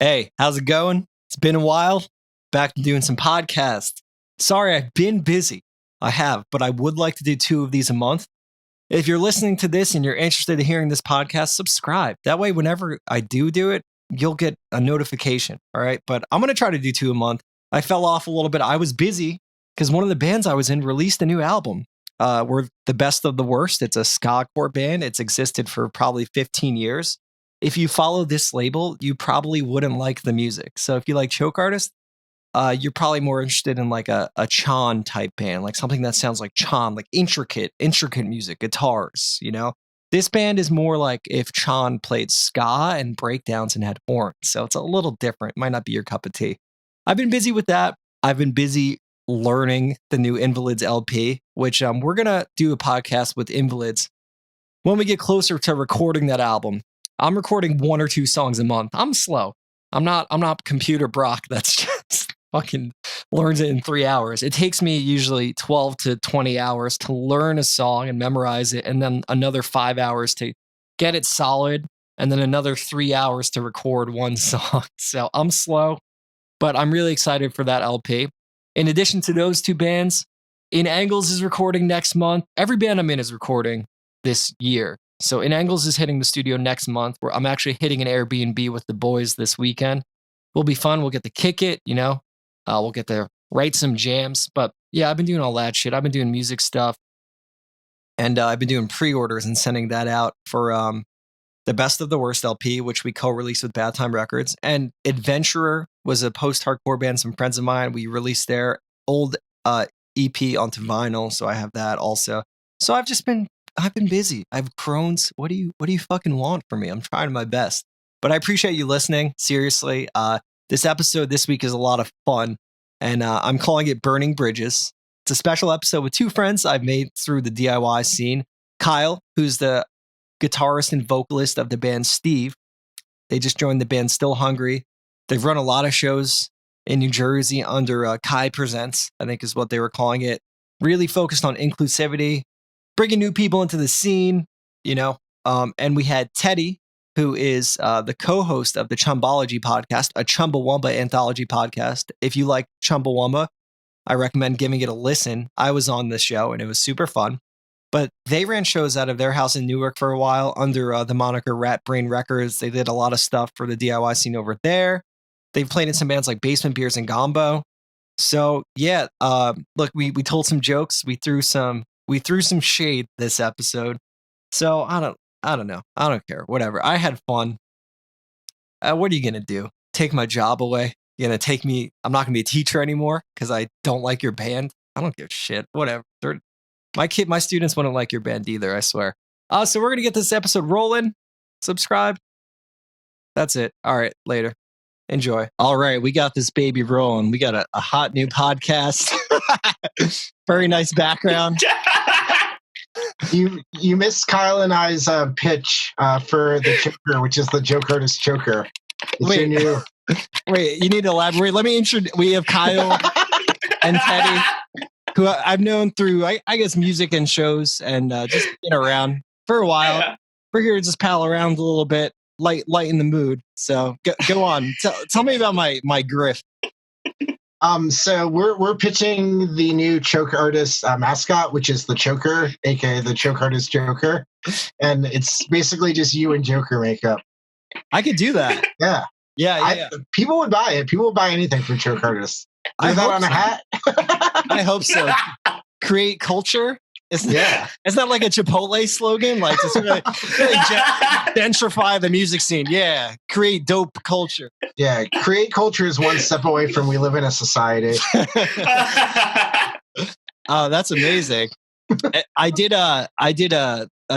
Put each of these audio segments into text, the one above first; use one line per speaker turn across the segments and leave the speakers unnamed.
Hey, how's it going? It's been a while. Back to doing some podcasts. Sorry, I've been busy. I have, but I would like to do 2 of these a month. If you're listening to this and you're interested in hearing this podcast, subscribe. That way, whenever I do it, you'll get a notification. All right. But I'm going to try to do 2 a month. I fell off a little bit. I was busy because one of the bands I was in released a new album. We're the Best of the Worst. It's a ska core band. It's existed for probably 15 years. If you follow this label, you probably wouldn't like the music. So if you like choke artists, you're probably more interested in like a Chan type band, like something that sounds like Chan, like intricate music, guitars, you know? This band is more like if Chan played ska and breakdowns and had horns. So it's a little different. Might not be your cup of tea. I've been busy with that. I've been busy learning the new Invalids LP, which we're going to do a podcast with Invalids when we get closer to recording that album. I'm recording 1 or 2 songs a month. I'm slow. I'm not computer Brock that's just fucking learns it in 3 hours. It takes me usually 12 to 20 hours to learn a song and memorize it, and then another 5 hours to get it solid, and then another 3 hours to record one song. So I'm slow, but I'm really excited for that LP. In addition to those 2 bands, In Angles is recording next month. Every band I'm in is recording this year. So In Angles is hitting the studio next month, where I'm actually hitting an Airbnb with the boys this weekend. Will be fun. We'll get to kick it, you know. We'll get to write some jams. But yeah, I've been doing all that shit. I've been doing music stuff. And I've been doing pre-orders and sending that out for the Best of the Worst LP, which we co-released with Bad Time Records. And Adventurer was a post-hardcore band, some friends of mine. We released their old EP onto vinyl. So I have that also. So I've been busy. I have Crohn's. What do you fucking want from me? I'm trying my best. But I appreciate you listening. Seriously. This episode this week is a lot of fun. And I'm calling it Burning Bridges. It's a special episode with 2 friends I've made through the DIY scene. Kyle, who's the guitarist and vocalist of the band Steve. They just joined the band Still Hungry. They've run a lot of shows in New Jersey under Kai Presents, I think is what they were calling it. Really focused on inclusivity, bringing new people into the scene, you know. And we had Teddy, who is the co-host of the Chumbology podcast, a Chumbawamba anthology podcast. If you like Chumbawamba, I recommend giving it a listen. I was on this show and it was super fun. But they ran shows out of their house in Newark for a while under the moniker Rat Brain Records. They did a lot of stuff for the DIY scene over there. They've played in some bands like Basement Beers and Gombo. So yeah, look, we told some jokes. We threw some shade this episode. So I don't know. I don't care. Whatever. I had fun. What are you going to do? Take my job away? You're going to take me? I'm not going to be a teacher anymore because I don't like your band. I don't give a shit. Whatever. My students wouldn't like your band either, I swear. So we're going to get this episode rolling. Subscribe. That's it. All right. Later. Enjoy. All right. We got this baby rolling. We got a hot new podcast. Very nice background.
You missed Kyle and I's pitch for the Joker, which is the Joke Artist Joker.
Wait, you need to elaborate. Let me introduce. We have Kyle and Teddy, who I've known through, I guess, music and shows, and just been around for a while. Yeah. We're here to just pal around a little bit, lighten the mood. So go on. Tell me about my grift.
So we're pitching the new Choke Artist mascot, which is the Choker, aka the Choke Artist Joker, and it's basically just you in Joker makeup.
I could do that.
Yeah. People would buy it. People would buy anything from Choke Artists. Is that on a hat?
I hope so. Create culture. Isn't that like a Chipotle slogan? Like to really gentrify the music scene. Yeah. Create dope culture.
Yeah. Create culture is one step away from we live in a society.
Oh, that's amazing. I did a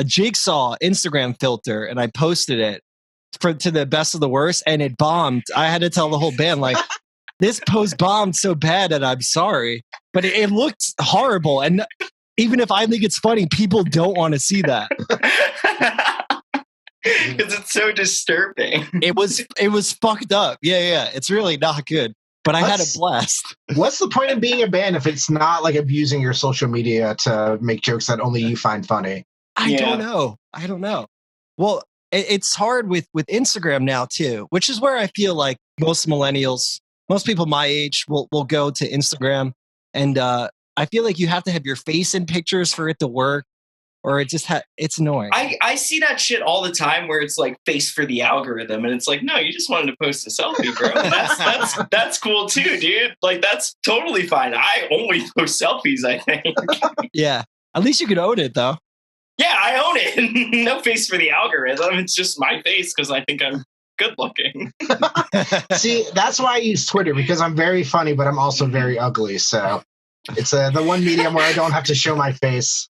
jigsaw Instagram filter and I posted it to the Best of the Worst and it bombed. I had to tell the whole band like, this post bombed so bad and I'm sorry, but it looked horrible. And even if I think it's funny, people don't want to see that.
Because it's so disturbing.
It was fucked up. Yeah. It's really not good. But I had a blast.
What's the point of being a band if it's not like abusing your social media to make jokes that only you find funny?
I don't know. Well, it's hard with Instagram now too, which is where I feel like most millennials, most people my age will go to Instagram. And I feel like you have to have your face in pictures for it to work, or it just it's annoying.
I see that shit all the time where it's like face for the algorithm, and it's like, no, you just wanted to post a selfie, bro. That's cool too, dude. Like, that's totally fine. I only post selfies, I think.
Yeah. At least you could own it though.
Yeah, I own it. No face for the algorithm. It's just my face because I think I'm good looking.
See, that's why I use Twitter, because I'm very funny, but I'm also very ugly. So it's the one medium where I don't have to show my face.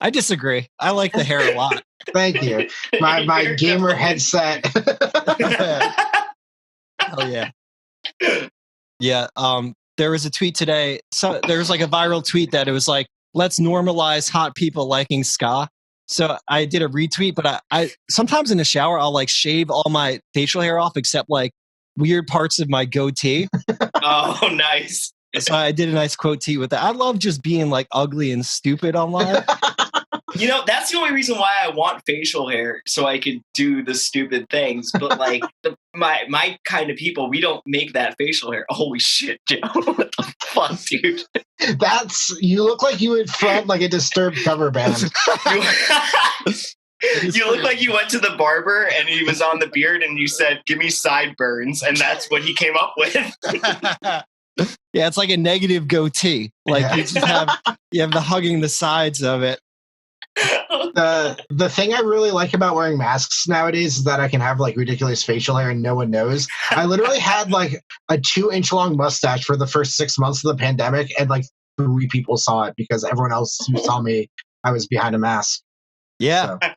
I disagree. I like the hair a lot.
Thank you. My gamer headset.
Oh yeah. Yeah. There was a tweet today. So there was like a viral tweet that it was like, let's normalize hot people liking ska. So I did a retweet, but I sometimes in the shower, I'll like shave all my facial hair off except like weird parts of my goatee.
Oh, nice.
So I did a nice quote with that. I love just being like ugly and stupid online.
You know, that's the only reason why I want facial hair, so I can do the stupid things. But like my kind of people, we don't make that facial hair. Holy shit, Joe. What the fuck, dude?
You look like you would front like a Disturbed cover band.
You look like you went to the barber and he was on the beard and you said, give me sideburns. And that's what he came up with.
Yeah, it's like a negative goatee. Like you just have the hugging the sides of it.
The thing I really like about wearing masks nowadays is that I can have like ridiculous facial hair and no one knows. I literally had like a 2-inch long mustache for the first 6 months of the pandemic, and like 3 people saw it because everyone else who saw me, I was behind a mask.
Yeah.
So,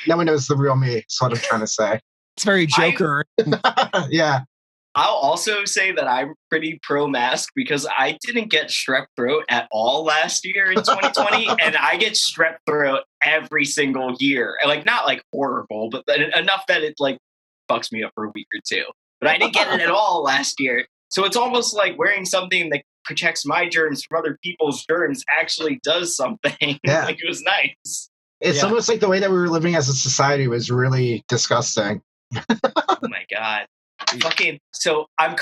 no one knows the real me. Is what I'm trying to say.
It's very Joker.
Yeah.
I'll also say that I'm pretty pro mask because I didn't get strep throat at all last year in 2020. And I get strep throat every single year. And like, not like horrible, but enough that it like fucks me up for a week or two. But I didn't get it at all last year. So it's almost like wearing something that protects my germs from other people's germs actually does something.
Yeah.
Like, it was nice.
It's almost like the way that we were living as a society was really disgusting.
Oh my God. Fucking, so I'm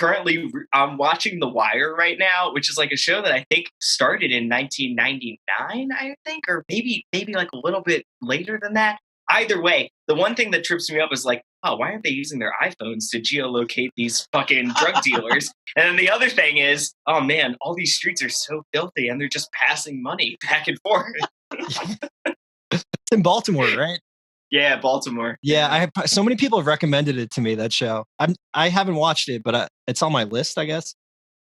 watching The Wire right now, which is like a show that I think started in 1999, I think, or maybe like a little bit later than that. Either way, the one thing that trips me up is like, oh, why aren't they using their iPhones to geolocate these fucking drug dealers? And then the other thing is, oh man, all these streets are so filthy and they're just passing money back and forth.
It's in Baltimore, right?
Yeah, Baltimore.
Yeah, so many people have recommended it to me, that show. I haven't watched it, but it's on my list, I guess.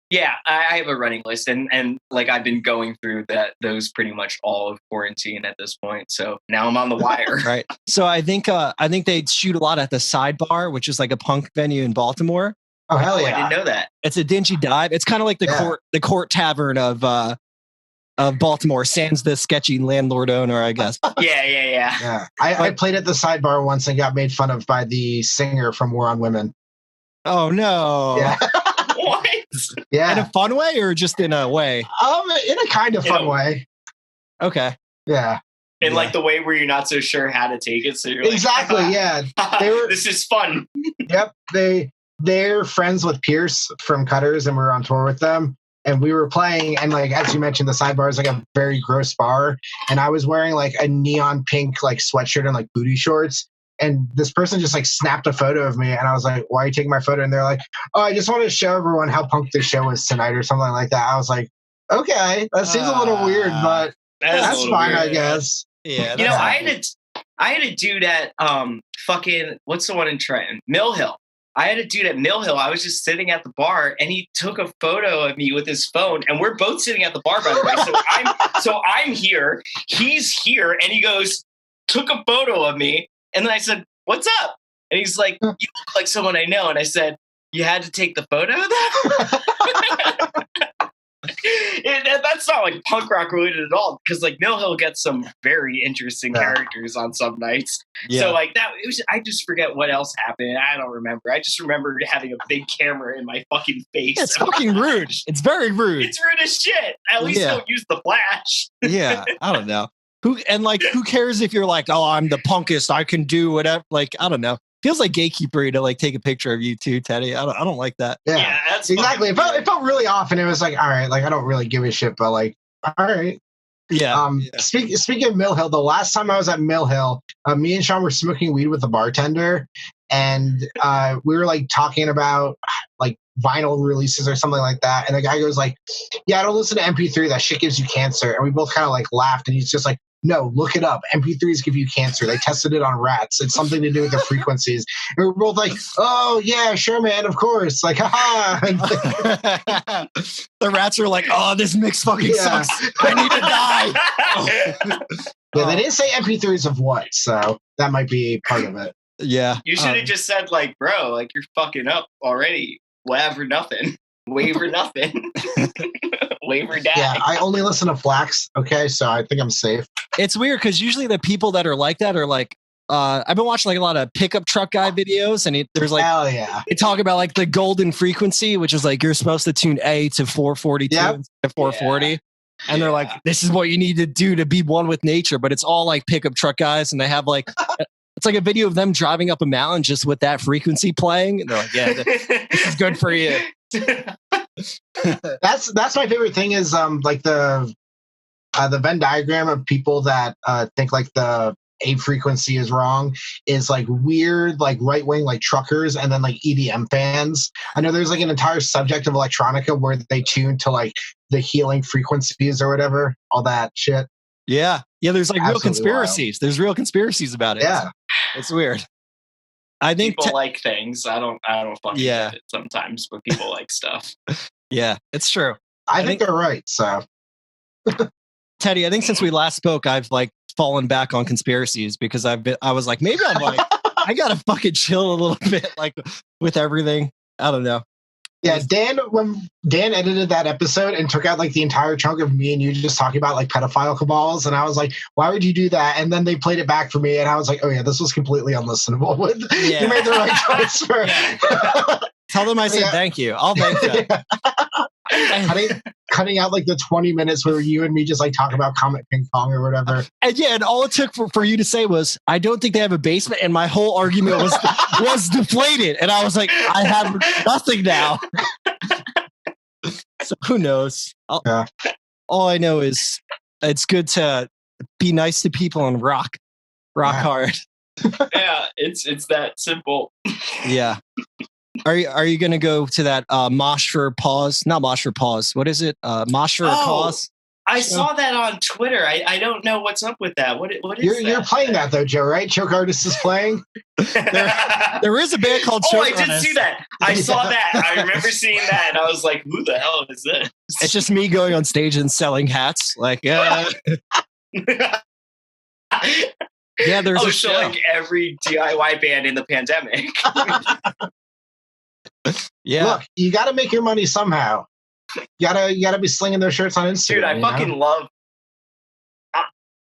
Yeah, I have a running list, and like I've been going through those pretty much all of quarantine at this point. So now I'm on The Wire.
Right. So I think they shoot a lot at the Sidebar, which is like a punk venue in Baltimore.
Oh hell yeah!
I didn't know that.
It's a dingy dive. It's kind of like the court tavern of Baltimore, sans the sketchy landlord owner, I guess.
Yeah.
I played at the Sidebar once and got made fun of by the singer from War on Women.
Oh no!
Yeah.
What?
Yeah.
In a fun way or just in a way?
In a kind of fun way.
Okay.
Yeah.
In like the way where you're not so sure how to take it, so you're like,
exactly. Yeah.
This is fun.
Yep. They're friends with Pierce from Cutters, and we were on tour with them. And we were playing, and like as you mentioned, the Sidebar is like a very gross bar. And I was wearing like a neon pink like sweatshirt and like booty shorts. And this person just like snapped a photo of me, and I was like, "Why are you taking my photo?" And they're like, "Oh, I just want to show everyone how punk this show is tonight," or something like that. I was like, "Okay, that seems a little weird, but that's fine,
weird,
I guess."
Yeah.
You know, I had a dude at fucking, what's the one in Trenton? Mill Hill. I had a dude at Mill Hill. I was just sitting at the bar, and he took a photo of me with his phone. And we're both sitting at the bar, by the way. So I'm here, he's here, and he goes, took a photo of me. And then I said, "What's up?" And he's like, "You look like someone I know." And I said, "You had to take the photo of that?" That's not like punk rock related at all, because like Mill Hill gets some very interesting characters on some nights. Yeah. So like that, I just forget what else happened. I don't remember. I just remember having a big camera in my fucking face.
It's fucking rude. It's very rude.
It's rude as shit. At least don't use the flash.
Yeah, I don't know. Who cares if you're like, oh, I'm the punkest, I can do whatever. Like, I don't know. Feels like gatekeeper to like take a picture of you too, Teddy. I don't like that.
Yeah,
that's
exactly. It felt really off, and it was like, all right, like I don't really give a shit, but like, all right.
Yeah.
Speaking of Mill Hill, the last time I was at Mill Hill, me and Sean were smoking weed with the bartender, and we were like talking about like vinyl releases or something like that. And the guy goes like, "Yeah, I don't listen to MP3. That shit gives you cancer." And we both kind of like laughed, and he's just like, "No, look it up. MP3s give you cancer. They tested it on rats. It's something to do with the frequencies." And we're both like, "Oh yeah, sure, man, of course." Like, haha.
The rats are like, "Oh, this mix fucking sucks. I need to die."
Yeah, they didn't say MP3s of what, so that might be part of it.
Yeah,
you should have just said like, bro, like you're fucking up already. Whatever, nothing. Waiver, nothing. Waiver, dad.
Yeah, I only listen to Flax. Okay, so I think I'm safe.
It's weird because usually the people that are like that are like, I've been watching like a lot of pickup truck guy videos, and there's like,
hell yeah,
they talk about like the golden frequency, which is like you're supposed to tune A to 442 instead of 440. Yeah. And they're like, this is what you need to do to be one with nature. But it's all like pickup truck guys, and they have like, it's like a video of them driving up a mountain just with that frequency playing. And they're like, yeah, this is good for you.
That's my favorite thing is like the Venn diagram of people that think like the A frequency is wrong is like weird like right wing like truckers and then like EDM fans. I know there's like an entire subject of electronica where they tune to like the healing frequencies or whatever, all that shit.
Yeah, there's like
Absolutely
real conspiracies.
Wild.
There's real conspiracies about it.
Yeah,
it's weird. I think
people like things. I don't fucking get it sometimes, but people like stuff.
Yeah, it's true.
I think they're right. So,
Teddy, I think since we last spoke, I've like fallen back on conspiracies because I was like, maybe I'm like, I gotta fucking chill a little bit, like with everything. I don't know.
Yeah, when Dan edited that episode and took out like the entire chunk of me and you just talking about like pedophile cabals, and I was like, why would you do that? And then they played it back for me, and I was like, oh yeah, this was completely unlistenable. You made the right choice.
Tell them I said thank you. I'll thank them.
Cutting out like the 20 minutes where you and me just like talk about Comet Ping Pong or whatever.
And all it took for you to say was, I don't think they have a basement. And my whole argument was deflated. And I was like, I have nothing now. So who knows? All I know is it's good to be nice to people and rock hard.
Yeah, it's that simple.
Yeah. Are you going to go to that Mosh for Pause? Not Mosh for Pause. What is it? Mosh for a Cause?
I saw that on Twitter. I don't know what's up with that. What is that?
You're playing that though, Joe, right? Choke Artist is playing?
There is a band called Choke Artist.
I did see that. I saw that. I remember seeing that, and I was like, who the hell is this?
It's just me going on stage and selling hats. Like, yeah, there's a show.
Like every DIY band in the pandemic.
Yeah.
Look, you got to make your money somehow. You gotta be slinging those shirts on Instagram.
Dude,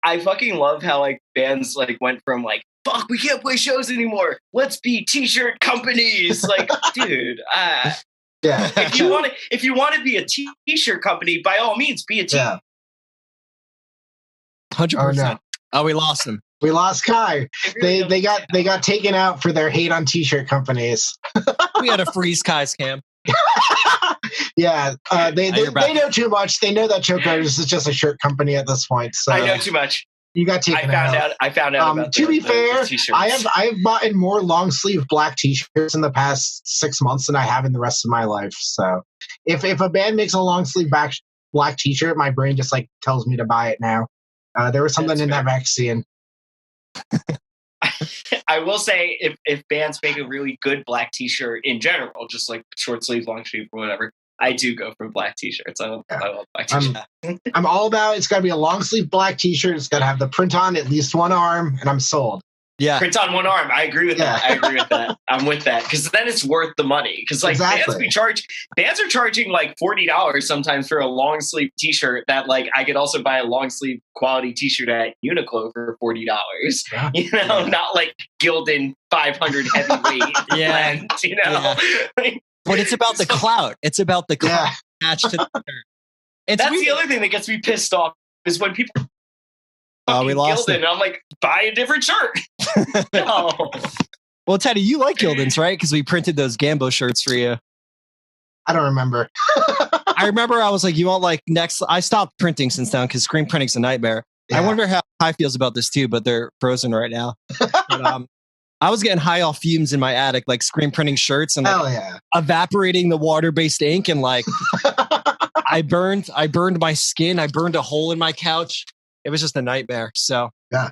I fucking love how like bands like went from like, fuck, we can't play shows anymore. Let's be t-shirt companies. Like, dude,
yeah.
If you want to be a t-shirt company, by all means, be a t-shirt.
100%. Oh, we lost him.
We lost Kai. They got taken out for their hate on t-shirt companies.
We had to freeze Kai's cam.
Yeah, they know too much. They know that Choke Artist is just a shirt company at this point. So
I know too much.
You got taken out.
I found out. About
to be fair,
t-shirts.
I have bought more long sleeve black t-shirts in the past 6 months than I have in the rest of my life. So if a band makes a long sleeve black t-shirt, my brain just like tells me to buy it now. There was something in that vaccine.
I will say, if bands make a really good black t-shirt in general, just like short sleeve, long sleeve, or whatever, I do go for black t-shirts. I love black t-shirts.
I'm all about it's got to be a long sleeve black t-shirt. It's got to have the print on at least one arm, and I'm sold.
Yeah,
print on one arm. I agree with that. I agree with that. I'm with that because then it's worth the money. Because like bands are charging like $40 sometimes for a long sleeve T-shirt that like I could also buy a long sleeve quality T-shirt at Uniqlo for $40.
Yeah.
You know, not like Gildan 500 heavyweight. Blend, you know. Like,
but it's about the clout. It's about the clout attached to the shirt.
That's the other thing that gets me pissed off is when people
we
fucking
lost
Gildan.
it.
And I'm like, buy a different shirt. No.
Well, Teddy, you like Gildan's, right? Because we printed those Gambo shirts for you.
I don't remember.
I remember I was like, you want like next? I stopped printing since then because screen printing's a nightmare.
Yeah.
I wonder how Hi feels about this too, but they're frozen right now. But, I was getting high off fumes in my attic, like screen printing shirts and like,
Hell yeah.
evaporating the water-based ink, and like I burned my skin. I burned a hole in my couch. It was just a nightmare. So
Yeah.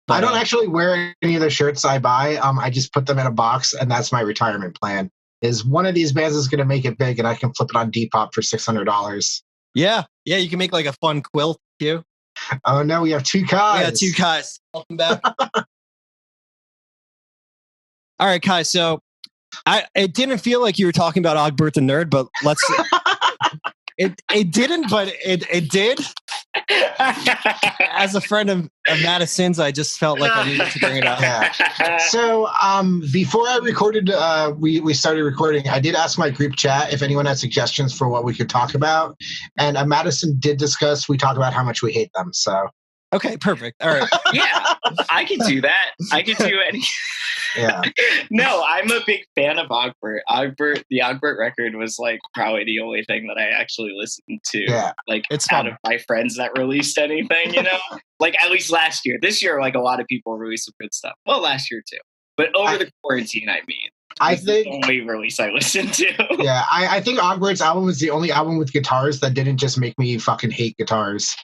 but,
I don't actually wear any of the shirts I buy. I just put them in a box, and that's my retirement plan. Is one of these bands is going to make it big, and I can flip it on Depop for $600.
Yeah, you can make like a fun quilt too.
Oh no, we have two Kais.
Yeah, two Kais. Welcome back. All right, Kai. So it didn't feel like you were talking about Ogbert the Nerd, but let's. it didn't, but it did. As a friend of Madison's, I just felt like I needed to bring it up.
Yeah. So before I recorded, we started recording, I did ask my group chat if anyone had suggestions for what we could talk about. And Madison did discuss, we talked about how much we hate them. So.
Okay, perfect. All right.
Yeah, I could do that. I could do any.
Yeah.
No, I'm a big fan of Ogbert. The Ogbert record was like probably the only thing that I actually listened to.
Yeah.
Like
it's
out
fun.
of my friends that released anything, you know? Like at least last year. This year, like a lot of people released some good stuff. Well, last year too. But over the quarantine, I mean.
I
This is
think
the only release I listened to.
Yeah, I think Ogbert's album was the only album with guitars that didn't just make me fucking hate guitars.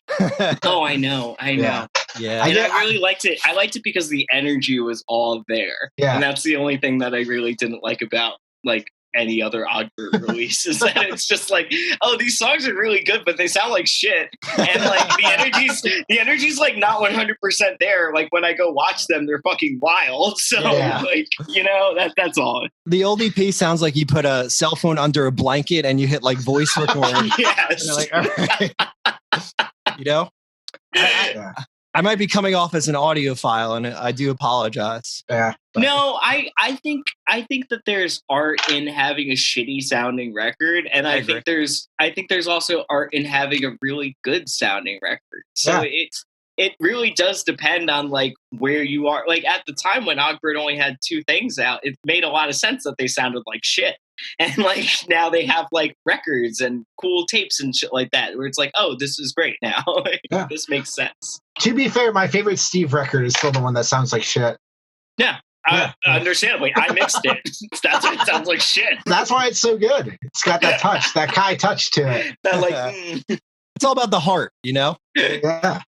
Oh, I know.
Yeah.
Yeah.
And I really liked it. I liked it because the energy was all there.
Yeah.
And that's the only thing that I really didn't like about like any other Ogbert release is that it's just like, oh, these songs are really good, but they sound like shit. And like the energy's like not 100% there. Like when I go watch them, they're fucking wild. So like, you know, that's all.
The old EP sounds like you put a cell phone under a blanket and you hit like voice record.
Yes.
Like, all right. You know? I might be coming off as an audiophile, and I do apologize.
Yeah.
No, I think that there's art in having a shitty sounding record, and I think there's also art in having a really good sounding record. So it really does depend on like where you are. Like at the time when Ogbert only had two things out, it made a lot of sense that they sounded like shit. And like now they have like records and cool tapes and shit like that, where it's like, oh, this is great now. This makes sense.
To be fair, my favorite Steve record is still the one that sounds like shit.
Yeah. Understandably, I mixed it. That's why it sounds like shit.
That's why it's so good. It's got that touch, that Kai touch to it.
That like,
it's all about the heart, you know.
Yeah.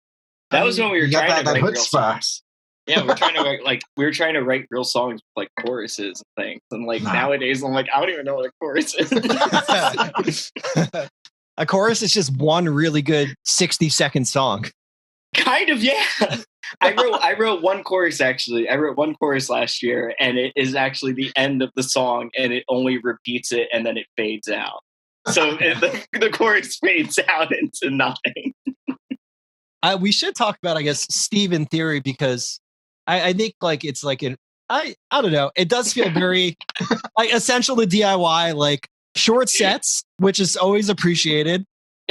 That was when we were trying to write real
chutzpah.
songs. Yeah, we were trying to write real songs with like choruses and things. And like nowadays, I'm like, I don't even know what a chorus is.
A chorus is just one really good 60-second song.
Kind of, yeah. I wrote one chorus actually. I wrote one chorus last year, and it is actually the end of the song, and it only repeats it, and then it fades out. So the chorus fades out into nothing.
We should talk about, I guess, Steve in theory, because I think like it's like I don't know. It does feel very like essential to DIY, like short sets, which is always appreciated,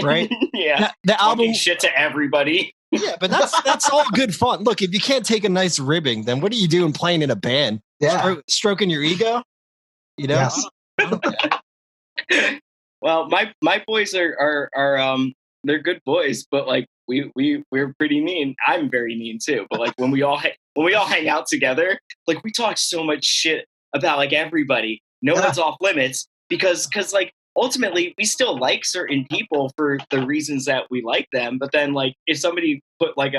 right?
Yeah,
the album
shit to everybody.
Yeah, but that's all good fun. Look, if you can't take a nice ribbing, then what are you doing playing in a band?
Yeah,
stroking your ego. You know.
Yes. Well, my boys are they're good boys, but like we're pretty mean. I'm very mean too. But like when we all hang out together, like we talk so much shit about like everybody. No one's off limits because like ultimately we still like certain people for the reasons that we like them. But then like if somebody put like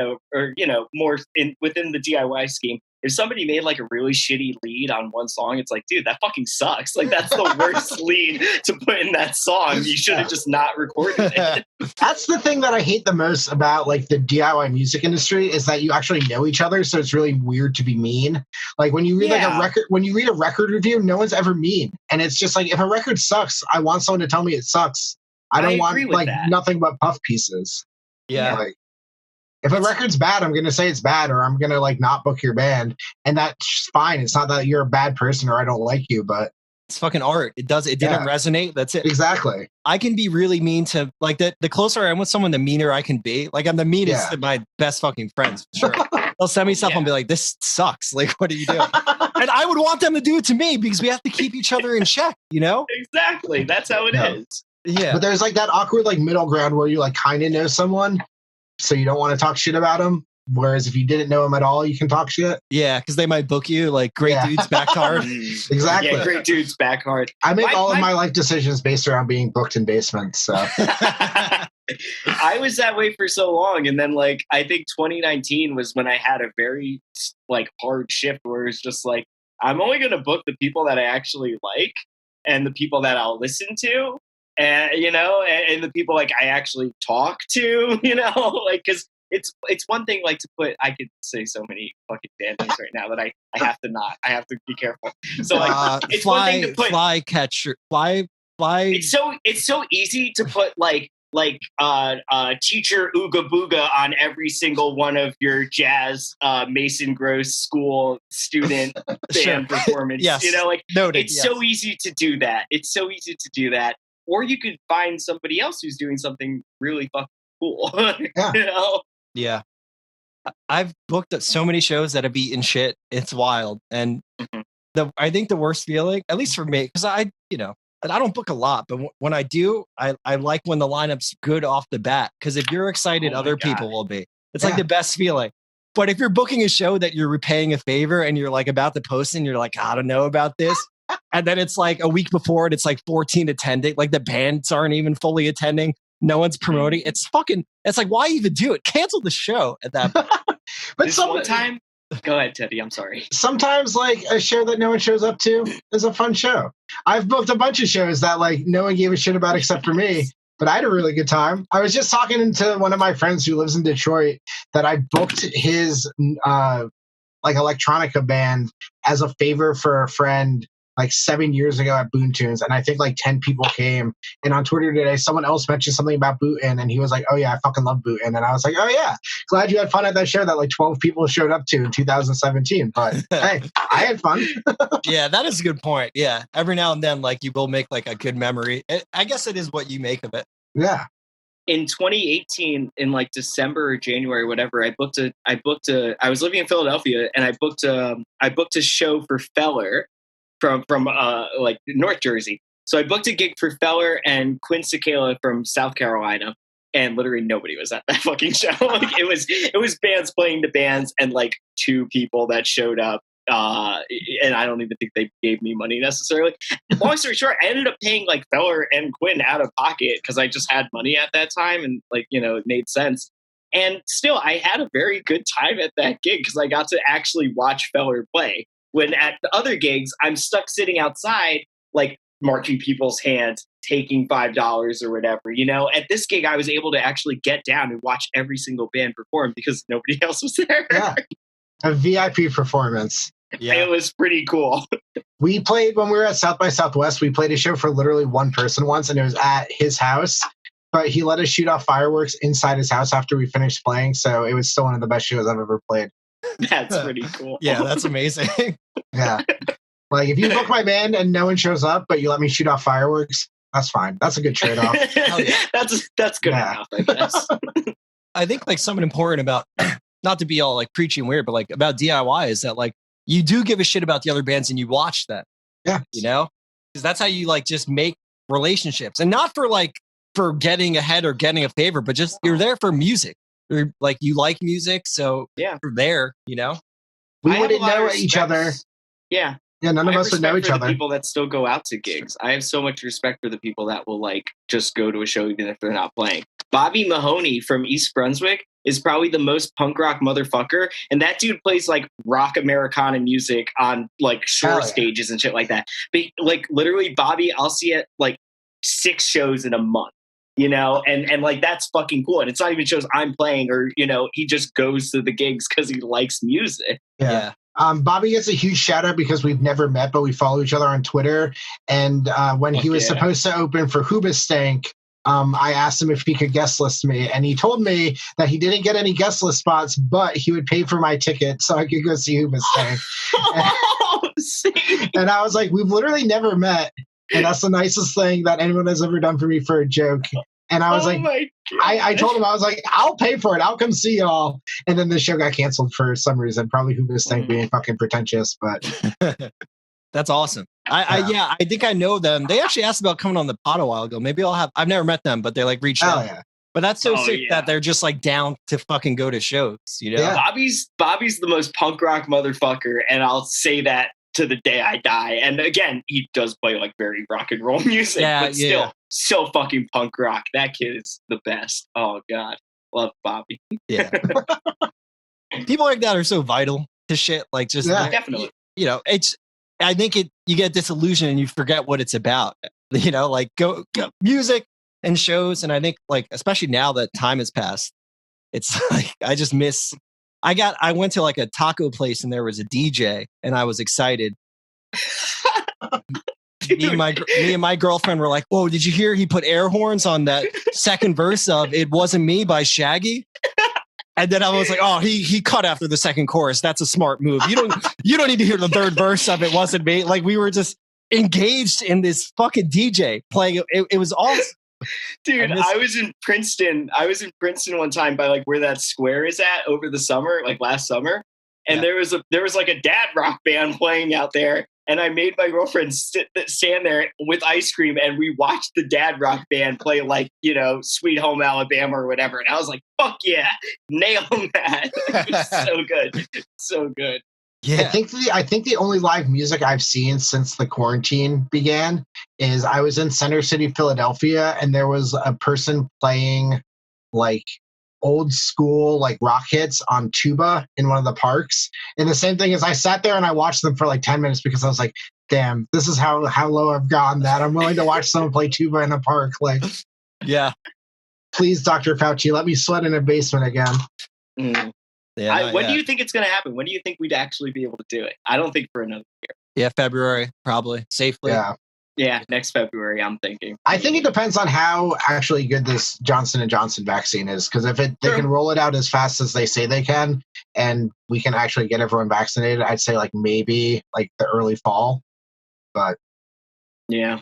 more within the DIY scheme, if somebody made like a really shitty lead on one song, it's like, dude, that fucking sucks. Like that's the worst lead to put in that song. You should have just not recorded it.
That's the thing that I hate the most about like the DIY music industry is that you actually know each other, so it's really weird to be mean. Like when you read a record review, no one's ever mean, and it's just like if a record sucks, I want someone to tell me it sucks. I don't want like nothing but puff pieces.
Yeah.
Like, if a record's bad, I'm going to say it's bad, or I'm going to like not book your band. And that's fine. It's not that you're a bad person or I don't like you, but
It's fucking art. It didn't resonate. That's it.
Exactly.
I can be really mean to like the closer I am with someone, the meaner I can be. Like I'm the meanest to my best fucking friends. For sure. They'll send me stuff and be like, this sucks. Like, what are you doing? And I would want them to do it to me because we have to keep each other in check, you know?
Exactly. That's how it is.
Yeah.
But there's like that awkward like middle ground where you like kind of know someone, so you don't want to talk shit about them. Whereas if you didn't know them at all, you can talk shit.
Yeah, because they might book you like great dudes back hard.
Exactly.
Yeah, great dudes back hard.
I make all of my life decisions based around being booked in basements. So
I was that way for so long, and then like I think 2019 was when I had a very like hard shift where it's just like I'm only going to book the people that I actually like and the people that I'll listen to. And you know, and the people like I actually talk to, you know, like because it's one thing like to put. I could say so many fucking band names right now that I have to not. I have to be careful. So like it's one thing to put
fly.
It's so easy to put like teacher Ooga Booga on every single one of your jazz Mason Gross school student band performance.
Yes.
You know, like
noted.
It's so easy to do that. It's so easy to do that. Or you could find somebody else who's doing something really fucking cool.
Yeah.
You know?
Yeah. I've booked so many shows that have eaten shit. It's wild. And I think the worst feeling, at least for me, because I don't book a lot, but when I do, I like when the lineup's good off the bat. Because if you're excited, other people will be. It's like the best feeling. But if you're booking a show that you're repaying a favor and you're like about to post and you're like, I don't know about this. And then it's like a week before and it's like 14 attending. Like the bands aren't even fully attending. No one's promoting. It's like, why even do it? Cancel the show at that point.
But
one time, go ahead, Teddy. I'm sorry.
Sometimes like a show that no one shows up to is a fun show. I've booked a bunch of shows that like no one gave a shit about except for me, but I had a really good time. I was just talking to one of my friends who lives in Detroit that I booked his like electronica band as a favor for a friend like 7 years ago at Boon Tunes, and I think like 10 people came. And on Twitter today, someone else mentioned something about Bootin', and he was like, "Oh yeah, I fucking love Bootin'." And I was like, "Oh yeah, glad you had fun at that show that like 12 people showed up to in 2017." But hey, I had fun.
Yeah, that is a good point. Yeah, every now and then, like you will make like a good memory. I guess it is what you make of it.
Yeah.
In 2018, in like December or January, whatever, I was living in Philadelphia, and I booked a show for Feller from like North Jersey. So I booked a gig for Feller and Quinn Sakala from South Carolina, and literally nobody was at that fucking show. Like it was bands playing to bands and like 2 people that showed up. And I don't even think they gave me money necessarily. Long story short, I ended up paying like Feller and Quinn out of pocket because I just had money at that time, and like, you know, it made sense. And still, I had a very good time at that gig because I got to actually watch Feller play. When at the other gigs, I'm stuck sitting outside, like marking people's hands, taking $5 or whatever. You know, at this gig, I was able to actually get down and watch every single band perform because nobody else was there.
Yeah, a VIP performance.
Yeah,
it was pretty cool.
We played when we were at South by Southwest. We played a show for literally one person once, and it was at his house. But he let us shoot off fireworks inside his house after we finished playing. So it was still one of the best shows I've ever played.
That's pretty cool.
Yeah, that's amazing.
Yeah. Like if you book my band and no one shows up, but you let me shoot off fireworks, that's fine. That's a good trade-off.
Yeah.
That's good enough, I guess.
I think like something important about, not to be all like preachy and weird, but like about DIY is that like you do give a shit about the other bands and you watch them.
Yeah.
You know? Because that's how you like just make relationships. And not for getting ahead or getting a favor, but just you're there for music. You're like, you like music, so
yeah,
you're there, you know?
We wouldn't know each other.
Yeah.
Yeah, none of us would know each other.
People that still go out to gigs. I have so much respect for the people that will like just go to a show even if they're not playing. Bobby Mahoney from East Brunswick is probably the most punk rock motherfucker, and that dude plays like rock Americana music on like shore stages and shit like that. But like literally, Bobby, I'll see it like 6 shows in a month. You know, and like that's fucking cool. And it's not even shows I'm playing, or you know, he just goes to the gigs because he likes music.
Yeah. Bobby gets a huge shout out because we've never met, but we follow each other on Twitter. And when he was supposed to open for Hoobastank, I asked him if he could guest list me, and he told me that he didn't get any guest list spots, but he would pay for my ticket so I could go see Hoobastank.
Oh, sick.
And I was like, we've literally never met. And that's the nicest thing that anyone has ever done for me for a joke. And I was like, I told him, I was like, I'll pay for it. I'll come see y'all. And then the show got canceled for some reason. Probably who was think being fucking pretentious, but
that's awesome. I think I know them. They actually asked about coming on the pod a while ago. Maybe I've never met them, but they like reached out.
Yeah.
But that's so sick that they're just like down to fucking go to shows, you know?
Yeah.
Bobby's the most punk rock motherfucker, and I'll say that to the day I die. And again, he does play like very rock and roll music, but still so fucking punk rock. That kid is the best. Oh God. Love Bobby.
Yeah. People like that are so vital to shit. Like just
definitely.
You know, I think you get disillusioned and you forget what it's about. You know, like go music and shows. And I think like, especially now that time has passed, it's like, I just miss, I went to like a taco place and there was a DJ and I was excited. Me and my girlfriend were like, whoa, did you hear he put air horns on that second verse of It Wasn't Me by Shaggy? And then I was like, oh, he cut after the second chorus. That's a smart move. You don't need to hear the third verse of It Wasn't Me. Like we were just engaged in this fucking DJ playing. It was awesome.
Dude, I was in Princeton. One time by like where that square is at over the summer, like last summer. And there was like a dad rock band playing out there. And I made my girlfriend stand there with ice cream, and we watched the dad rock band play like, you know, Sweet Home Alabama or whatever. And I was like, fuck yeah, nail that. It was so good. So good.
Yeah.
I think the only live music I've seen since the quarantine began is I was in Center City, Philadelphia, and there was a person playing like old school like rock hits on tuba in one of the parks. And the same thing is I sat there and I watched them for like 10 minutes because I was like, damn, this is how low I've gone that I'm willing to watch someone play tuba in a park. Like,
yeah,
please, Dr. Fauci, let me sweat in a basement again.
Mm. Yeah, when do you think it's going to happen? When do you think we'd actually be able to do it? I don't think for another year.
Yeah, February, probably, safely.
Yeah, next February, I'm thinking.
I think it depends on how actually good this Johnson & Johnson vaccine is, because if they can roll it out as fast as they say they can, and we can actually get everyone vaccinated, I'd say like maybe like the early fall. But
yeah.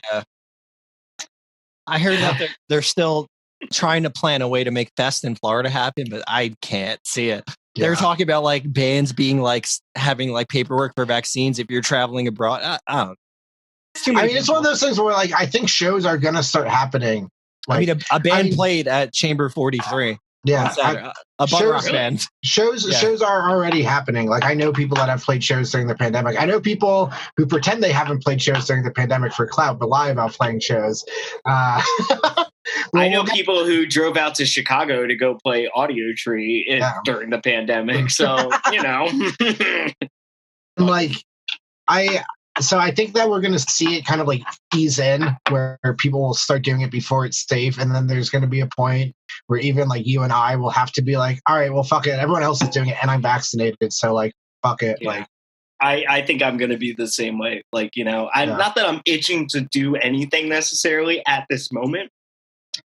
I heard that they're still trying to plan a way to make Fest in Florida happen, but I can't see it. Yeah. They're talking about like bands being like having like paperwork for vaccines if you're traveling abroad. I don't know.
It's one of those things where like I think shows are gonna start happening. Like,
a band played at Chamber 43.
Yeah,
a butt rock band.
Shows are already happening. Like I know people that have played shows during the pandemic. I know people who pretend they haven't played shows during the pandemic for clout, but lie about playing shows.
I know people who drove out to Chicago to go play Audio Tree during the pandemic. So you know,
like So I think that we're going to see it kind of like ease in where people will start doing it before it's safe. And then there's going to be a point where even like you and I will have to be like, all right, well, fuck it. Everyone else is doing it and I'm vaccinated. So like, fuck it. Yeah. Like,
I think I'm going to be the same way. Like, you know, not that I'm itching to do anything necessarily at this moment.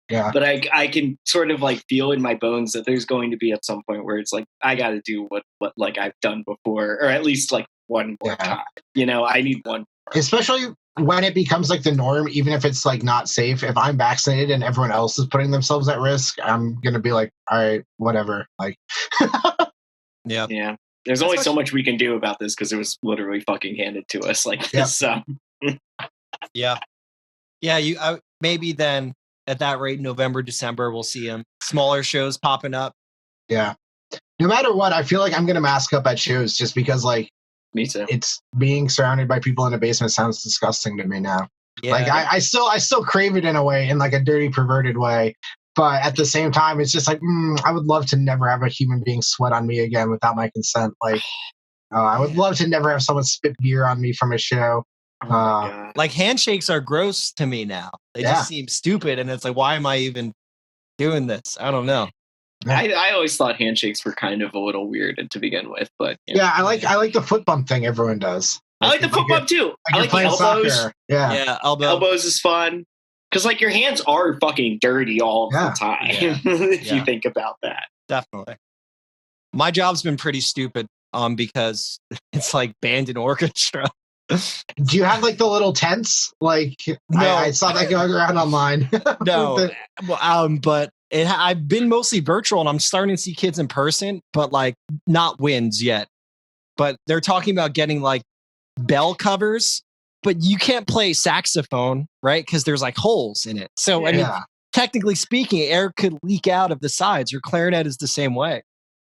Yeah.
But I can sort of like feel in my bones that there's going to be at some point where it's like, I got to do what like I've done before, or at least like one more time. You know, I need one more.
Especially when it becomes like the norm, even if it's like not safe. If I'm vaccinated and everyone else is putting themselves at risk, I'm going to be like, all right, whatever. Like,
yeah. There's only so much we can do about this because it was literally fucking handed to us like this. So.
Yeah. Maybe then at that rate, November, December, we'll see smaller shows popping up.
Yeah. No matter what, I feel like I'm going to mask up at shows just because like,
me too.
It's being surrounded by people in a basement sounds disgusting to me now. Yeah. Like I still crave it in a way, in like a dirty, perverted way. But at the same time, it's just like, I would love to never have a human being sweat on me again without my consent. Like, I would love to never have someone spit beer on me from a show.
Like handshakes are gross to me now. They just seem stupid. And it's like, why am I even doing this? I don't know.
I always thought handshakes were kind of a little weird to begin with, but
I like the foot bump thing everyone does.
I like the foot bump too. I like the elbows.
Soccer.
Yeah,
elbows is fun because like your hands are fucking dirty all the time. If you think about that,
definitely. My job's been pretty stupid, because it's like band and orchestra.
Do you have like the little tents? Like,
No.
I saw that going around online.
No, but I've been mostly virtual, and I'm starting to see kids in person, but like not wins yet. But they're talking about getting like bell covers, but you can't play saxophone, right? Because there's like holes in it. So I mean, technically speaking, air could leak out of the sides. Your clarinet is the same way.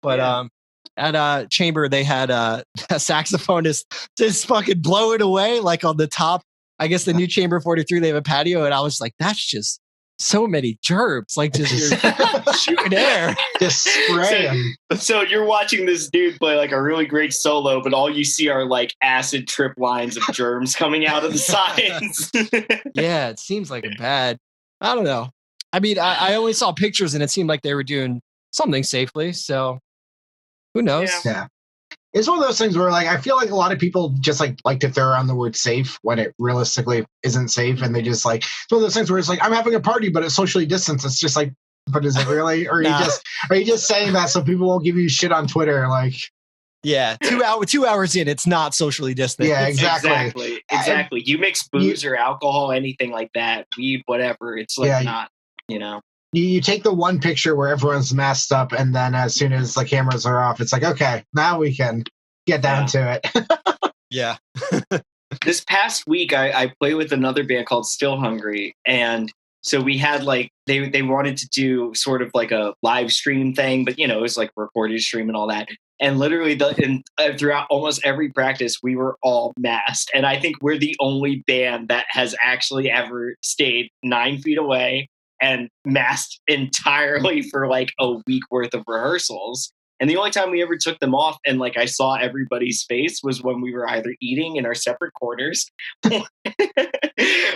But at chamber, they had a saxophonist just fucking blow it away, like on the top. I guess the new chamber 43, they have a patio, and I was like, that's just so many gerbs, like just you're shooting air,
just spraying.
So you're watching this dude play like a really great solo, but all you see are like acid trip lines of germs coming out of the sides.
Yeah, it seems like a bad. I don't know. I mean, I only saw pictures, and it seemed like they were doing something safely. So who knows?
Yeah. It's one of those things where, like, I feel like a lot of people just like to throw around the word safe when it realistically isn't safe, and they just like it's one of those things where it's like, I'm having a party, but it's socially distanced. It's just like, but is it really? Or are you just saying that so people won't give you shit on Twitter? Like,
yeah, 2 hours in, it's not socially distant.
Yeah, exactly.
You mix booze or alcohol, anything like that, weed, whatever. It's like not, you know.
You take the one picture where everyone's masked up, and then as soon as the cameras are off, it's like, okay, now we can get down to it.
Yeah.
This past week, I played with another band called Still Hungry, and so we had like they wanted to do sort of like a live stream thing, but it was like recorded stream and all that. And literally, throughout almost every practice, we were all masked, and I think we're the only band that has actually ever stayed 9 feet away and masked entirely for like a week worth of rehearsals. And the only time we ever took them off and like I saw everybody's face was when we were either eating in our separate corners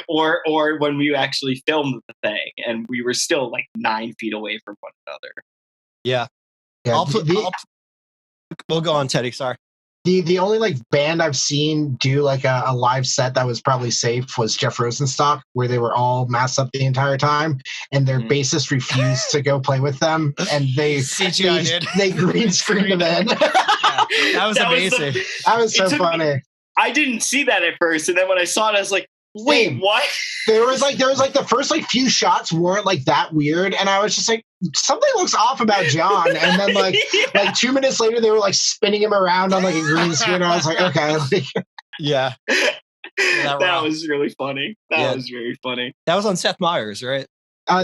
or when we actually filmed the thing, and we were still like 9 feet away from one another.
Yeah. We'll go on, Teddy. Sorry.
The only like band I've seen do like a live set that was probably safe was Jeff Rosenstock, where they were all masked up the entire time, and their bassist refused to go play with them, and they green screened them in.
That was amazing.
That was so funny.
I didn't see that at first, and then when I saw it, I was like, wait, what?
There was like the first like few shots weren't like that weird, and I was just like, something looks off about John. And then like 2 minutes later, they were like spinning him around on like a green screen. And I was like, okay,
yeah,
that was really funny. That was very funny.
That was on Seth Meyers, right?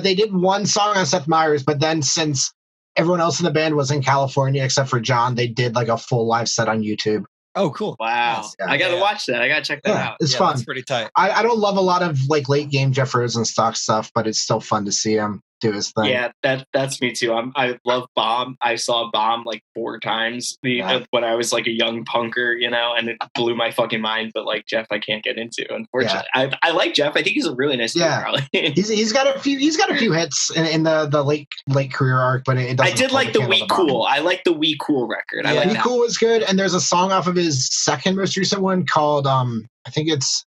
They did one song on Seth Meyers, but then since everyone else in the band was in California except for John, they did like a full live set on YouTube.
Oh, cool.
Wow.
Nice.
I got to watch that. I got to check that out.
It's fun.
It's pretty tight.
I don't love a lot of like late game Jeff Rosenstock stuff, but it's still fun to see him do his thing.
Yeah, that's me too. I love Bomb. I saw Bomb like 4 times when I was like a young punker, and it blew my fucking mind. But like Jeff, I can't get into. Unfortunately, I like Jeff. I think he's a really nice dude. Probably.
he's got a few hits in the late career arc, but it doesn't.
I did like the We Cool. I like the We Cool record. I like
We
that.
Cool was good, and there's a song off of his second most recent one called I think it's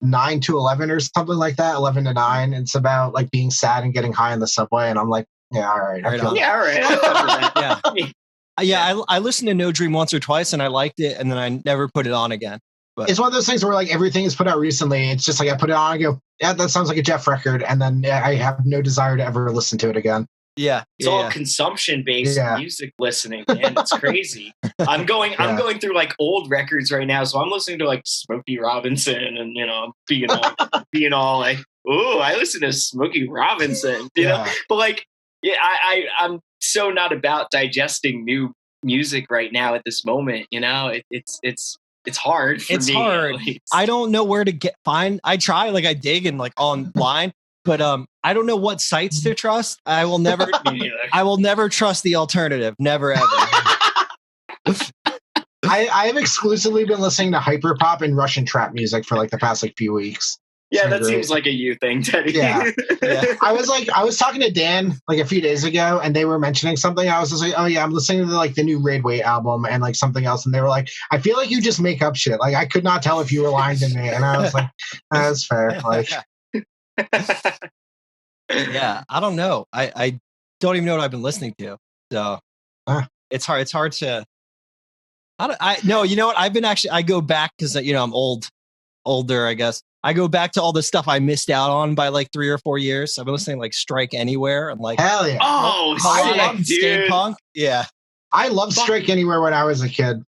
9 to 11 or something like that, 11 to 9. It's about like being sad and getting high in the subway, and I'm like, yeah, all right.
I listened to No Dream once or twice, and I liked it, and then I never put it on again. But
it's one of those things where like everything is put out recently. It's just like I put it on and go, yeah, that sounds like a Jeff record, and then I have no desire to ever listen to it again.
Yeah,
it's all consumption-based music listening, man. It's crazy. I'm going through like old records right now, so I'm listening to like Smokey Robinson, and I'm being all like, "Ooh, I listen to Smokey Robinson," you know. But like, I'm so not about digesting new music right now at this moment. It's hard.
It's hard. I don't know where to find. I try, like I dig and like online. But I don't know what sites to trust. I will never. I will never trust the alternative. Never ever.
I have exclusively been listening to hyperpop and Russian trap music for like the past like few weeks.
Yeah, that seems like a you thing, Teddy.
Yeah. I was talking to Dan like a few days ago, and they were mentioning something. I was just like, oh yeah, I'm listening to like the new Raidway album and like something else, and they were like, I feel like you just make up shit. Like I could not tell if you were lying to me, and I was like, that's fair. Like.
Yeah, I don't know. I don't even know what I've been listening to. So it's hard. It's hard to. No, you know what? I've been I go back because I'm old. older, I guess. I go back to all the stuff I missed out on by like 3 or 4 years. I've been listening to like Strike Anywhere and like
Hell yeah.
Oh,
Melodic
sick, dude.
Steampunk. Yeah.
I loved Strike Anywhere when I was a kid.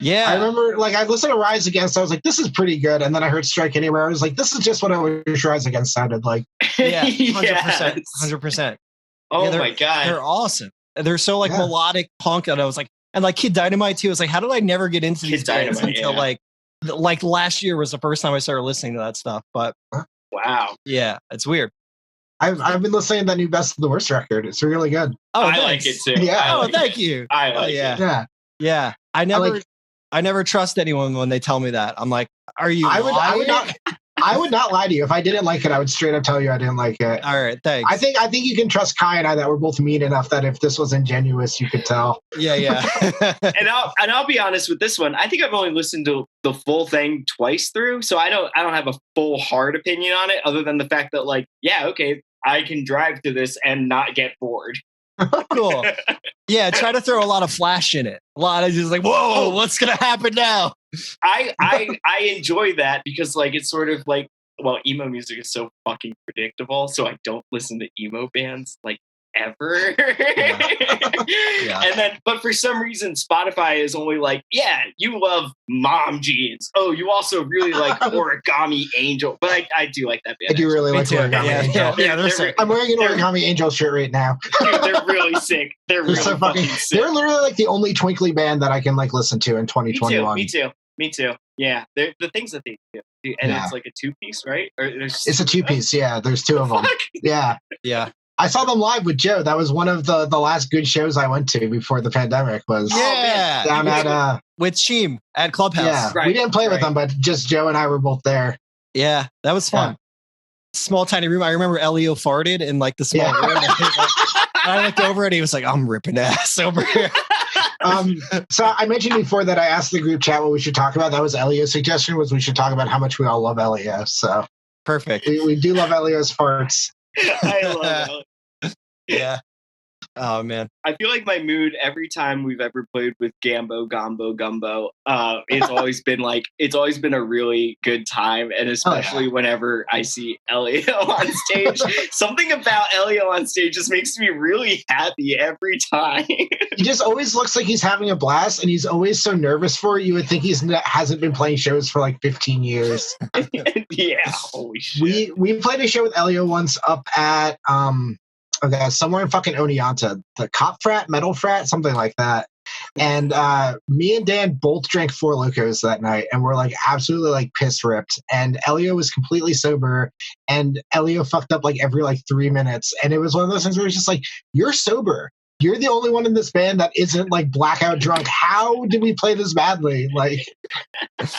Yeah.
I remember, like, I listened to Rise Against. I was like, this is pretty good. And then I heard Strike Anywhere. I was like, this is just what I wish Rise Against sounded like.
Yeah. 100%.
Yes.
100%.
Oh
Yeah,
my god.
They're awesome. They're so like melodic punk. And I was like, and like Kid Dynamite too. I was like, how did I never get into these bands until like last year was the first time I started listening to that stuff. But
wow.
Yeah, it's weird.
I've been listening to that new Best of the Worst record. It's really good.
Oh,
I like it too.
Yeah.
Thank you.
I like it.
Yeah.
I never trust anyone when they tell me that. I'm like, are you
I
lying?
I would not lie to you. If I didn't like it, I would straight up tell you I didn't like it.
All right, thanks.
I think you can trust Kai and I that we're both mean enough that if this was ingenuous, you could tell.
Yeah.
and I'll be honest with this one. I think I've only listened to the full thing twice through, so I don't have a full hard opinion on it, other than the fact that like, yeah, okay, I can drive to this and not get bored.
Cool. Yeah, try to throw a lot of flash in it. A lot of just like, whoa, what's gonna happen now?
I enjoy that because like it's sort of like, well, emo music is so fucking predictable, so I don't listen to emo bands like ever.
Yeah.
And then, but for some reason, Spotify is only like, yeah, you love Mom Jeans. Oh, you also really like Origami Angel. But I do like that band.
I do really like
too.
Origami Angel.
Yeah,
I'm wearing an Origami Angel shirt right now.
Dude, they're really sick. They're really
so
fucking sick.
They're literally like the only twinkly band that I can like listen to in 2021.
Me too. Yeah, they're the things that they do, and it's like a 2-piece, right? Or
it's a 2-piece. Yeah, there's 2 of them. Yeah. I saw them live with Joe. That was one of the last good shows I went to before the pandemic. Was down at
with Sheem at Clubhouse.
Yeah, we didn't play with them, but just Joe and I were both there.
Yeah, that was fun. Small tiny room. I remember Elio farted in like the small room. I looked over and he was like, "I'm ripping ass over here."
So I mentioned before that I asked the group chat what we should talk about. That was Elio's suggestion, was we should talk about how much we all love Elio. So
perfect.
We do love Elio's farts.
I love Elio.
Yeah. Oh man.
I feel like my mood every time we've ever played with Gumbo, it's always been a really good time, and especially whenever I see Elio on stage. Something about Elio on stage just makes me really happy every time.
He just always looks like he's having a blast, and he's always so nervous for it. You would think hasn't been playing shows for like 15 years.
Yeah, holy shit.
We played a show with Elio once up at somewhere in fucking Oneonta, the Cop Frat, Metal Frat, something like that. And me and Dan both drank 4 Locos that night, and we're like absolutely like piss ripped. And Elio was completely sober, and Elio fucked up like every like 3 minutes. And it was one of those things where it's just like, you're sober. You're the only one in this band that isn't like blackout drunk. How did we play this badly? Like,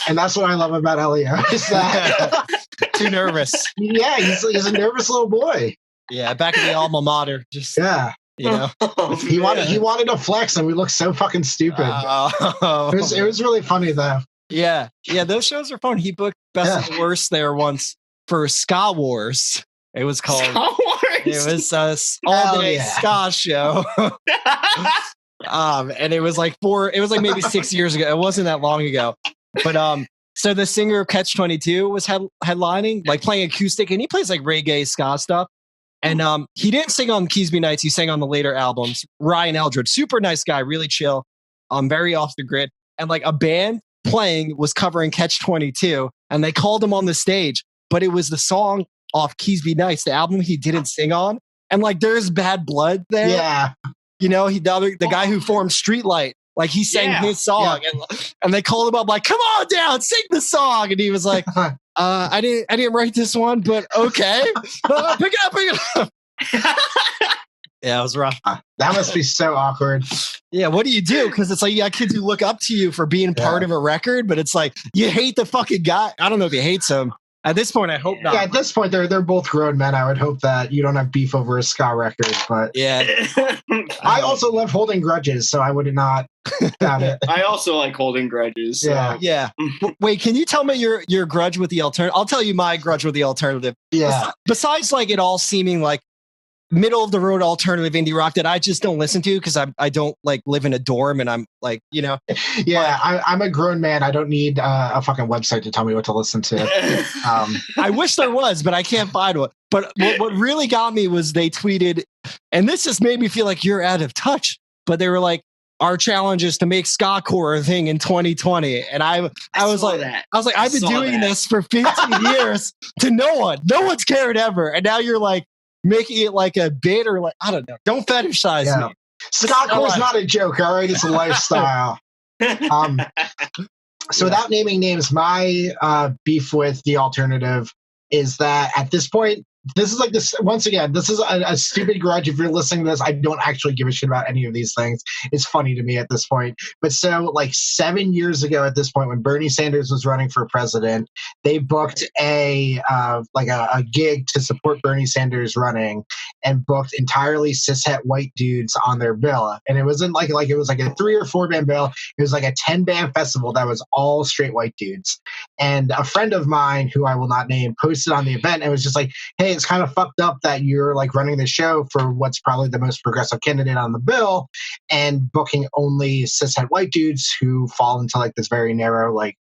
and that's what I love about Elio. Is that
too nervous?
Yeah, he's a nervous little boy.
Yeah, back in the alma mater, just you know,
he wanted to flex, and we looked so fucking stupid. It was really funny though.
Yeah, those shows are fun. He booked Best of the Worst there once for Ska Wars. It was called.
Ska Wars?
It was a all-day ska show. And it was like maybe 6 years ago. It wasn't that long ago, but so the singer of Catch 22 was headlining, like playing acoustic, and he plays like reggae ska stuff. And he didn't sing on Keys Be Nights. He sang on the later albums. Ryan Eldred, super nice guy, really chill, very off the grid. And like a band playing was covering Catch 22, and they called him on the stage, but it was the song off Keys Be Nights, the album he didn't sing on. And like there's bad blood there.
Yeah.
You know, the guy who formed Streetlight, like he sang his song, and they called him up like, "Come on down, sing the song." And he was like, I didn't write this one, but okay. Pick it up. Yeah, it was rough.
That must be so awkward.
Yeah, what do you do? Because it's like you got kids who look up to you for being part of a record, but it's like you hate the fucking guy. I don't know if he hates him. At this point, I hope not.
Yeah, at this point, they're both grown men. I would hope that you don't have beef over a ska record. But
yeah,
I also love holding grudges, so I would not doubt it.
I also like holding grudges. So.
Yeah.
Wait, can you tell me your grudge with the alternative? I'll tell you my grudge with the alternative.
Yeah.
Besides, like it all seeming like middle of the road alternative indie rock that I just don't listen to because I don't like live in a dorm and I'm like, you know.
Yeah, I'm a grown man. I don't need a fucking website to tell me what to listen to.
I wish there was, but I can't find one. But what really got me was they tweeted, and this just made me feel like you're out of touch. But they were like, our challenge is to make ska-core a thing in 2020. And I was like, I've been doing this for 15 years to no one. No one's cared ever. And now you're like making it like a bit or like, I don't know. Don't fetishize me.
Ska-core is not a joke, all right? It's a lifestyle. So without naming names, my beef with the alternative is that at this point, this is like this, once again, this is a stupid grudge. If you're listening to this, I don't actually give a shit about any of these things. It's funny to me at this point. But so like 7 years ago at this point, when Bernie Sanders was running for president, they booked a gig to support Bernie Sanders running and booked entirely cishet white dudes on their bill. And it wasn't like it was like a 3 or 4 band bill. It was like a 10 band festival that was all straight white dudes. And a friend of mine, who I will not name, posted on the event and was just like, hey, it's kind of fucked up that you're like running the show for what's probably the most progressive candidate on the bill and booking only cishet white dudes who fall into like this very narrow like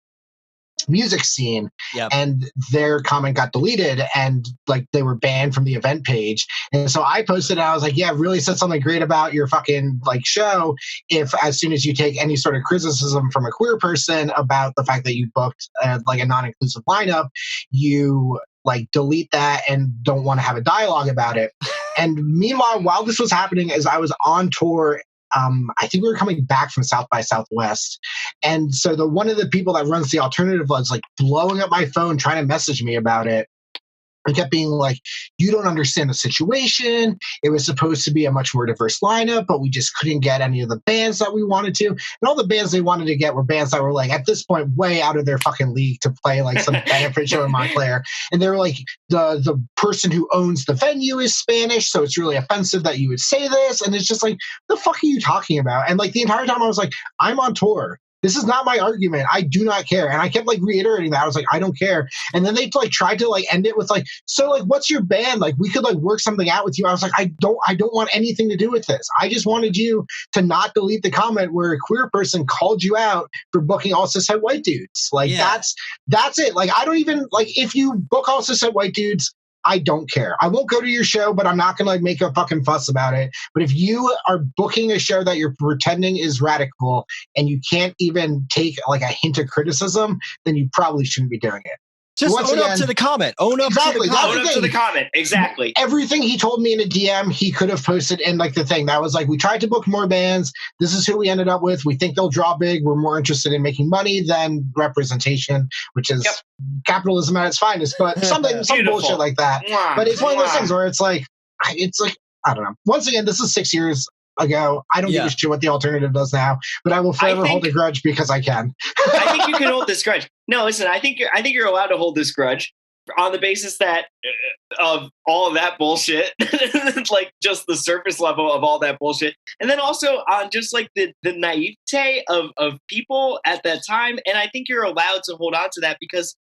music scene.
Yep.
And their comment got deleted and like they were banned from the event page. And so I posted and I was like, yeah, really said something great about your fucking like show if as soon as you take any sort of criticism from a queer person about the fact that you booked like a non-inclusive lineup, you like delete that and don't want to have a dialogue about it. And meanwhile, while this was happening, as I was on tour, I think we were coming back from South by Southwest. And so one of the people that runs the alternative was like blowing up my phone, trying to message me about it. I kept being like, you don't understand the situation. It was supposed to be a much more diverse lineup, but we just couldn't get any of the bands that we wanted to. And all the bands they wanted to get were bands that were like, at this point, way out of their fucking league to play like some benefit show in Montclair. And they were like, the person who owns the venue is Spanish, so it's really offensive that you would say this. And it's just like, the fuck are you talking about? And like the entire time I was like, I'm on tour. This is not my argument. I do not care. And I kept like reiterating that. I was like, I don't care. And then they like tried to like end it with like, so like, what's your band? Like we could like work something out with you. I was like, I don't want anything to do with this. I just wanted you to not delete the comment where a queer person called you out for booking all cishet white dudes. Like that's it. Like, I don't even like if you book all cishet white dudes, I don't care. I won't go to your show, but I'm not going to like make a fucking fuss about it. But if you are booking a show that you're pretending is radical and you can't even take like a hint of criticism, then you probably shouldn't be doing it.
Just own up to the comment. Own up to the comment.
Exactly.
Everything he told me in a DM, he could have posted in like the thing that was like, we tried to book more bands. This is who we ended up with. We think they'll draw big. We're more interested in making money than representation, which is capitalism at its finest, but some bullshit like that. But it's one of those things where it's like, I don't know. Once again, this is 6 years ago. I don't give a shit what the alternative does now, but I will forever hold a grudge because I can.
I think you can hold this grudge. No, listen, I think you're allowed to hold this grudge on the basis that of all of that bullshit, like just the surface level of all that bullshit. And then also on just like the naivete of people at that time. And I think you're allowed to hold on to that because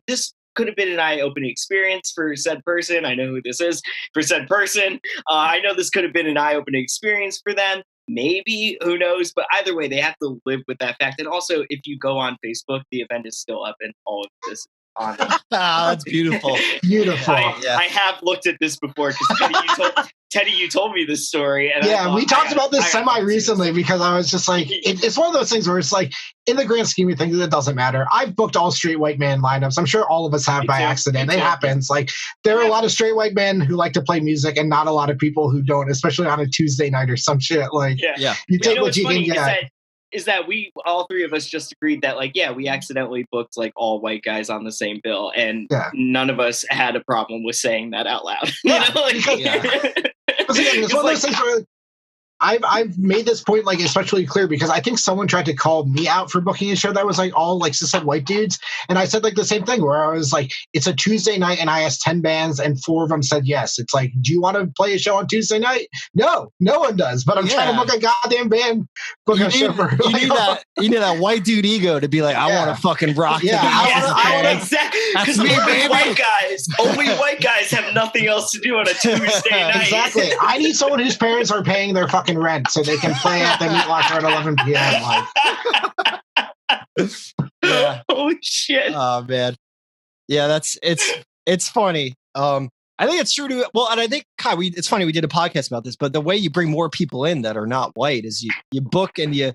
this could have been an eye-opening experience for said person. I know who this is for said person. I know this could have been an eye-opening experience for them. Maybe, who knows? But either way, they have to live with that fact. And also, if you go on Facebook, the event is still up and all of this on it.
That's beautiful.
Beautiful.
I have looked at this before because Teddy, you told me this story. And
we talked about this semi-recently because I was just like, it's one of those things where it's like, in the grand scheme of things, it doesn't matter. I've booked all straight white man lineups. I'm sure all of us have by accident. It happens. Like, there are a lot of straight white men who like to play music and not a lot of people who don't, especially on a Tuesday night or some shit. Like, you take what you can get.
Is that we all three of us just agreed that like we accidentally booked like all white guys on the same bill and none of us had a problem with saying that out loud.
It's one of those things where I've made this point like especially clear because I think someone tried to call me out for booking a show that was like all like cis white dudes, and I said like the same thing where I was like, it's a Tuesday night and I asked 10 bands and 4 of them said yes. It's like, do you want to play a show on Tuesday night? No one does. But I'm trying to book a goddamn band, book a show for
you need that white dude ego to be like, I want to fucking rock.
Yeah,
I want exactly because only white guys have nothing else to do on a Tuesday night.
Exactly. I need someone whose parents are paying their fucking rent so they can play at the Meat Locker at 11 p.m.
Yeah.
Holy shit.
Oh man. Yeah, it's funny. I think it's true to and I think Kai, it's funny we did a podcast about this, but the way you bring more people in that are not white is you book and you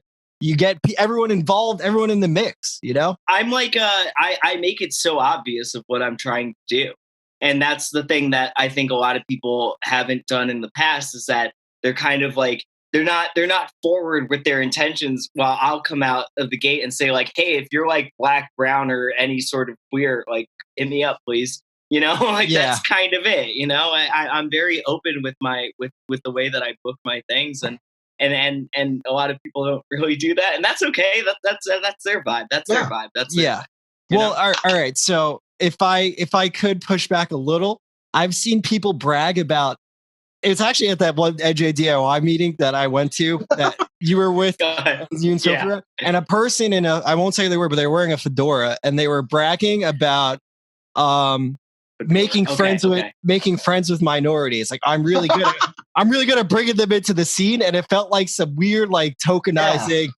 get everyone involved, everyone in the mix, you know?
I'm like I make it so obvious of what I'm trying to do. And that's the thing that I think a lot of people haven't done in the past is that they're kind of like they're not forward with their intentions while I'll come out of the gate and say like, hey, if you're like black, brown, or any sort of queer, like hit me up, please. You know, like that's kind of it. You know, I'm very open with with the way that I book my things, and a lot of people don't really do that, and that's okay. That's their vibe. That's their vibe. That's
well, all right. So if I could push back a little, I've seen people brag about. It's actually at that one NJDIY meeting that I went to that you were with, you and Sophia, and a person I won't say who they were, but they were wearing a fedora, and they were bragging about making friends with minorities. Like I'm really good at bringing them into the scene, and it felt like some weird like tokenizing.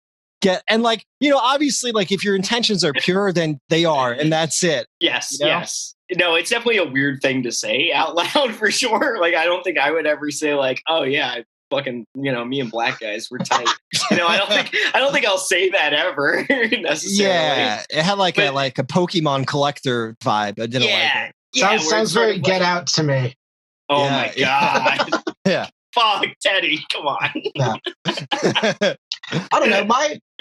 And like, you know, obviously, like if your intentions are pure, then they are, and that's it.
Yes,
you know?
yes. No, it's definitely a weird thing to say out loud for sure. Like I don't think I would ever say like, oh yeah, fucking, you know, me and black guys were tight. You know, I don't think I'll say that ever necessarily.
Yeah, it had like a Pokemon collector vibe. I didn't like it.
Yeah,
sounds very Get Out to me.
Oh my god.
Yeah.
Fuck, Teddy, come on.
Yeah. I don't know.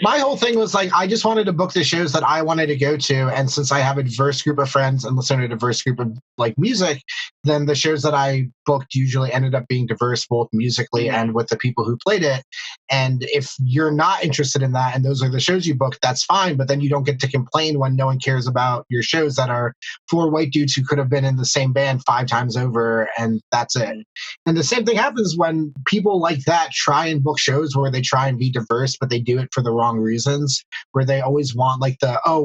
My whole thing was like, I just wanted to book the shows that I wanted to go to. And since I have a diverse group of friends and listen to a diverse group of like music, then the shows that I booked usually ended up being diverse, both musically and with the people who played it. And if you're not interested in that and those are the shows you booked, that's fine. But then you don't get to complain when no one cares about your shows that are 4 white dudes who could have been in the same band 5 times over. And that's it. And the same thing happens when people like that try and book shows where they try and be diverse, but they do it for the wrong reasons, where they always want like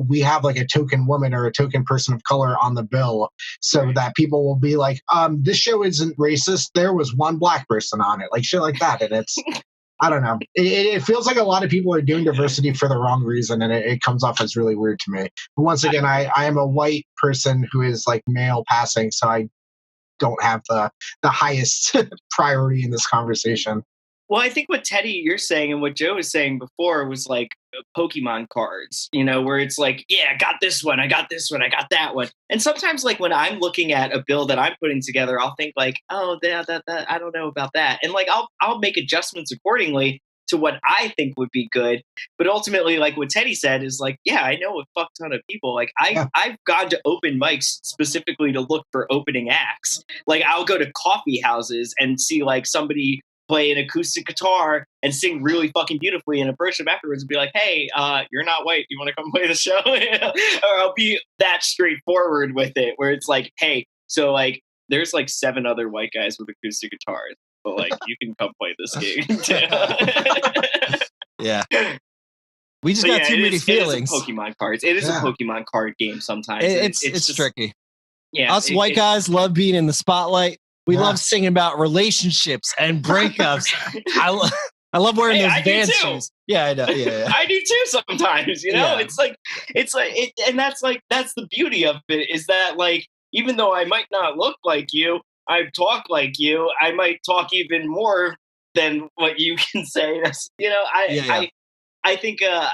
we have like a token woman or a token person of color on the bill so that people will be like, this show isn't racist. There was one black person on it, like shit like that. And it's, I don't know. It feels like a lot of people are doing diversity for the wrong reason, and it comes off as really weird to me. But once again, I am a white person who is like male passing, so I don't have the highest priority in this conversation.
Well, I think what Teddy, you're saying, and what Joe was saying before was like Pokemon cards, you know, where it's like, yeah, I got this one, I got this one, I got that one. And sometimes like when I'm looking at a bill that I'm putting together, I'll think like, oh, that I don't know about that. And like, I'll make adjustments accordingly to what I think would be good. But ultimately, like what Teddy said is like, yeah, I know a fuck ton of people. Like I've gone to open mics specifically to look for opening acts. Like I'll go to coffee houses and see like somebody play an acoustic guitar and sing really fucking beautifully and approach them afterwards and be like, hey, you're not white, you want to come play the show? Or I'll be that straightforward with it, where it's like, hey, so like there's like 7 other white guys with acoustic guitars, but like you can come play this gig too.
Yeah. We just got too many feelings.
It is Pokemon cards. It is a Pokemon card game sometimes.
It's just tricky.
Yeah.
Us white guys love being in the spotlight. We love singing about relationships and breakups. I love wearing those band shoes. Yeah, I know. Yeah.
I do too sometimes, you know? Yeah. And that's the beauty of it, is that like, even though I might not look like you, I talk like you, I might talk even more than what you can say. That's, you know, I think that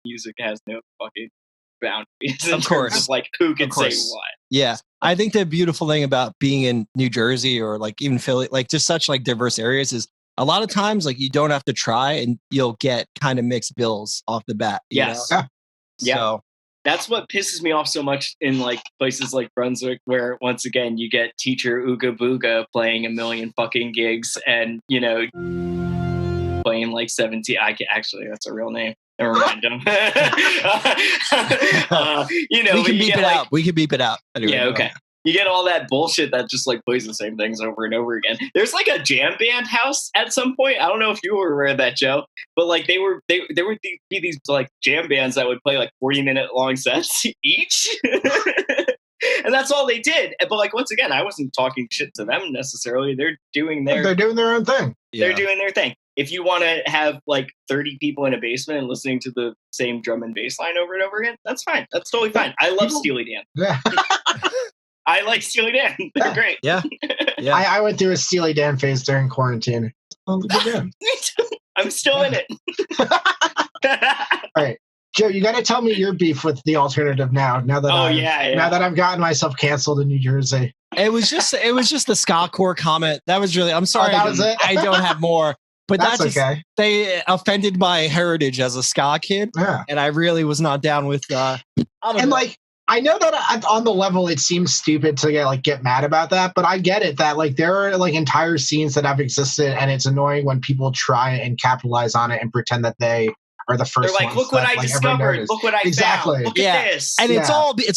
music has no fucking boundaries.
Of course.
Of like who can say what.
Yeah. I think the beautiful thing about being in New Jersey or like even Philly, like just such like diverse areas, is a lot of times like you don't have to try and you'll get kind of mixed bills off the bat.
Yes.
You know? Yeah. So
That's what pisses me off so much in like places like Brunswick, where once again you get teacher Ooga Booga playing a million fucking gigs, and playing like 17. Actually, that's a real name. Never mind him.
We can beep it out. We can beep it out. Anyway,
yeah, okay. You get all that bullshit that just like plays the same things over and over again. There's like a jam band house at some point. I don't know if you were aware of that, Joe, but like there would be these like jam bands that would play like 40-minute long sets each. And that's all they did. But like, once again, I wasn't talking shit to them necessarily. They're doing their
own thing.
They're doing their thing. If you want to have like 30 people in a basement and listening to the same drum and bass line over and over again, that's fine. That's totally fine. I love Steely Dan.
Yeah.
I like Steely Dan. They're great.
Yeah. Yeah.
I went through a Steely Dan phase during quarantine. Oh,
Me too. I'm still in it.
All right. Joe, you got to tell me your beef with the alternative now that now that I've gotten myself canceled in New Jersey.
It was just the ska core comment. That was really, I'm sorry.
That was it?
I don't have more. But that's
okay.
They offended my heritage as a ska kid.
Yeah.
And I really was not down with
like, I know that on the level it seems stupid to get mad about that, but I get it that like there are like entire scenes that have existed, and it's annoying when people try and capitalize on it and pretend that they are the first.
They're like, look what I discovered. Look what I found. Look at this.
And it's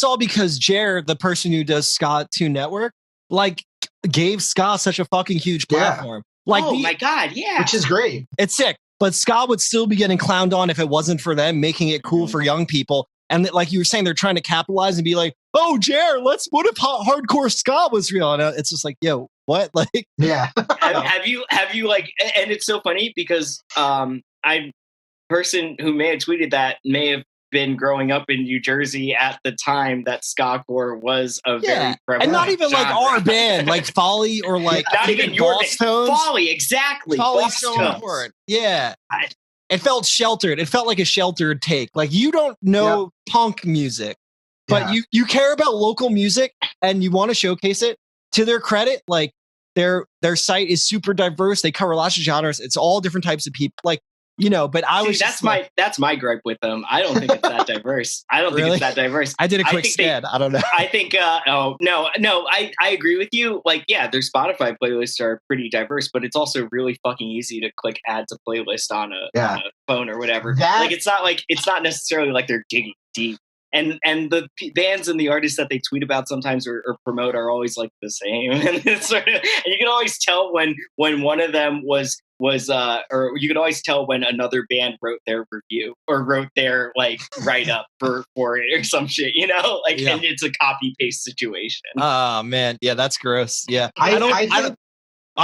all because Jared, the person who does Ska 2 Network, like gave ska such a fucking huge platform. Like,
my God, yeah.
Which is great.
It's sick. But ska would still be getting clowned on if it wasn't for them making it cool for young people. And like you were saying, they're trying to capitalize and be like, oh, Jared, what if hardcore ska was real? And it's just like, yo, what? Like,
yeah.
have you like, and it's so funny because person who may have tweeted that may have been growing up in New Jersey at the time that ska-core was a very prevalent
and not even
genre.
like our band, like Folly or like
not even your
Boss Tones.
Folly, exactly.
Folly's so important. Yeah. It felt sheltered. It felt like a sheltered take. Like, you don't know punk music, but you care about local music and you want to showcase it. To their credit, like their site is super diverse. They cover lots of genres. It's all different types of people. Like, but
that's my gripe with them. I don't think it's that diverse. I don't think it's that diverse.
I did a quick scan. I don't know.
I think I agree with you. Like, yeah, their Spotify playlists are pretty diverse, but it's also really fucking easy to click add to playlist on a phone or whatever. It's not necessarily like they're digging deep. And the bands and the artists that they tweet about sometimes or promote are always like the same. And you can always tell when one of them was or you could always tell when another band wrote their review or wrote their like write up for it or some shit, and it's a copy paste situation.
Oh man. Yeah. That's gross. Yeah.
I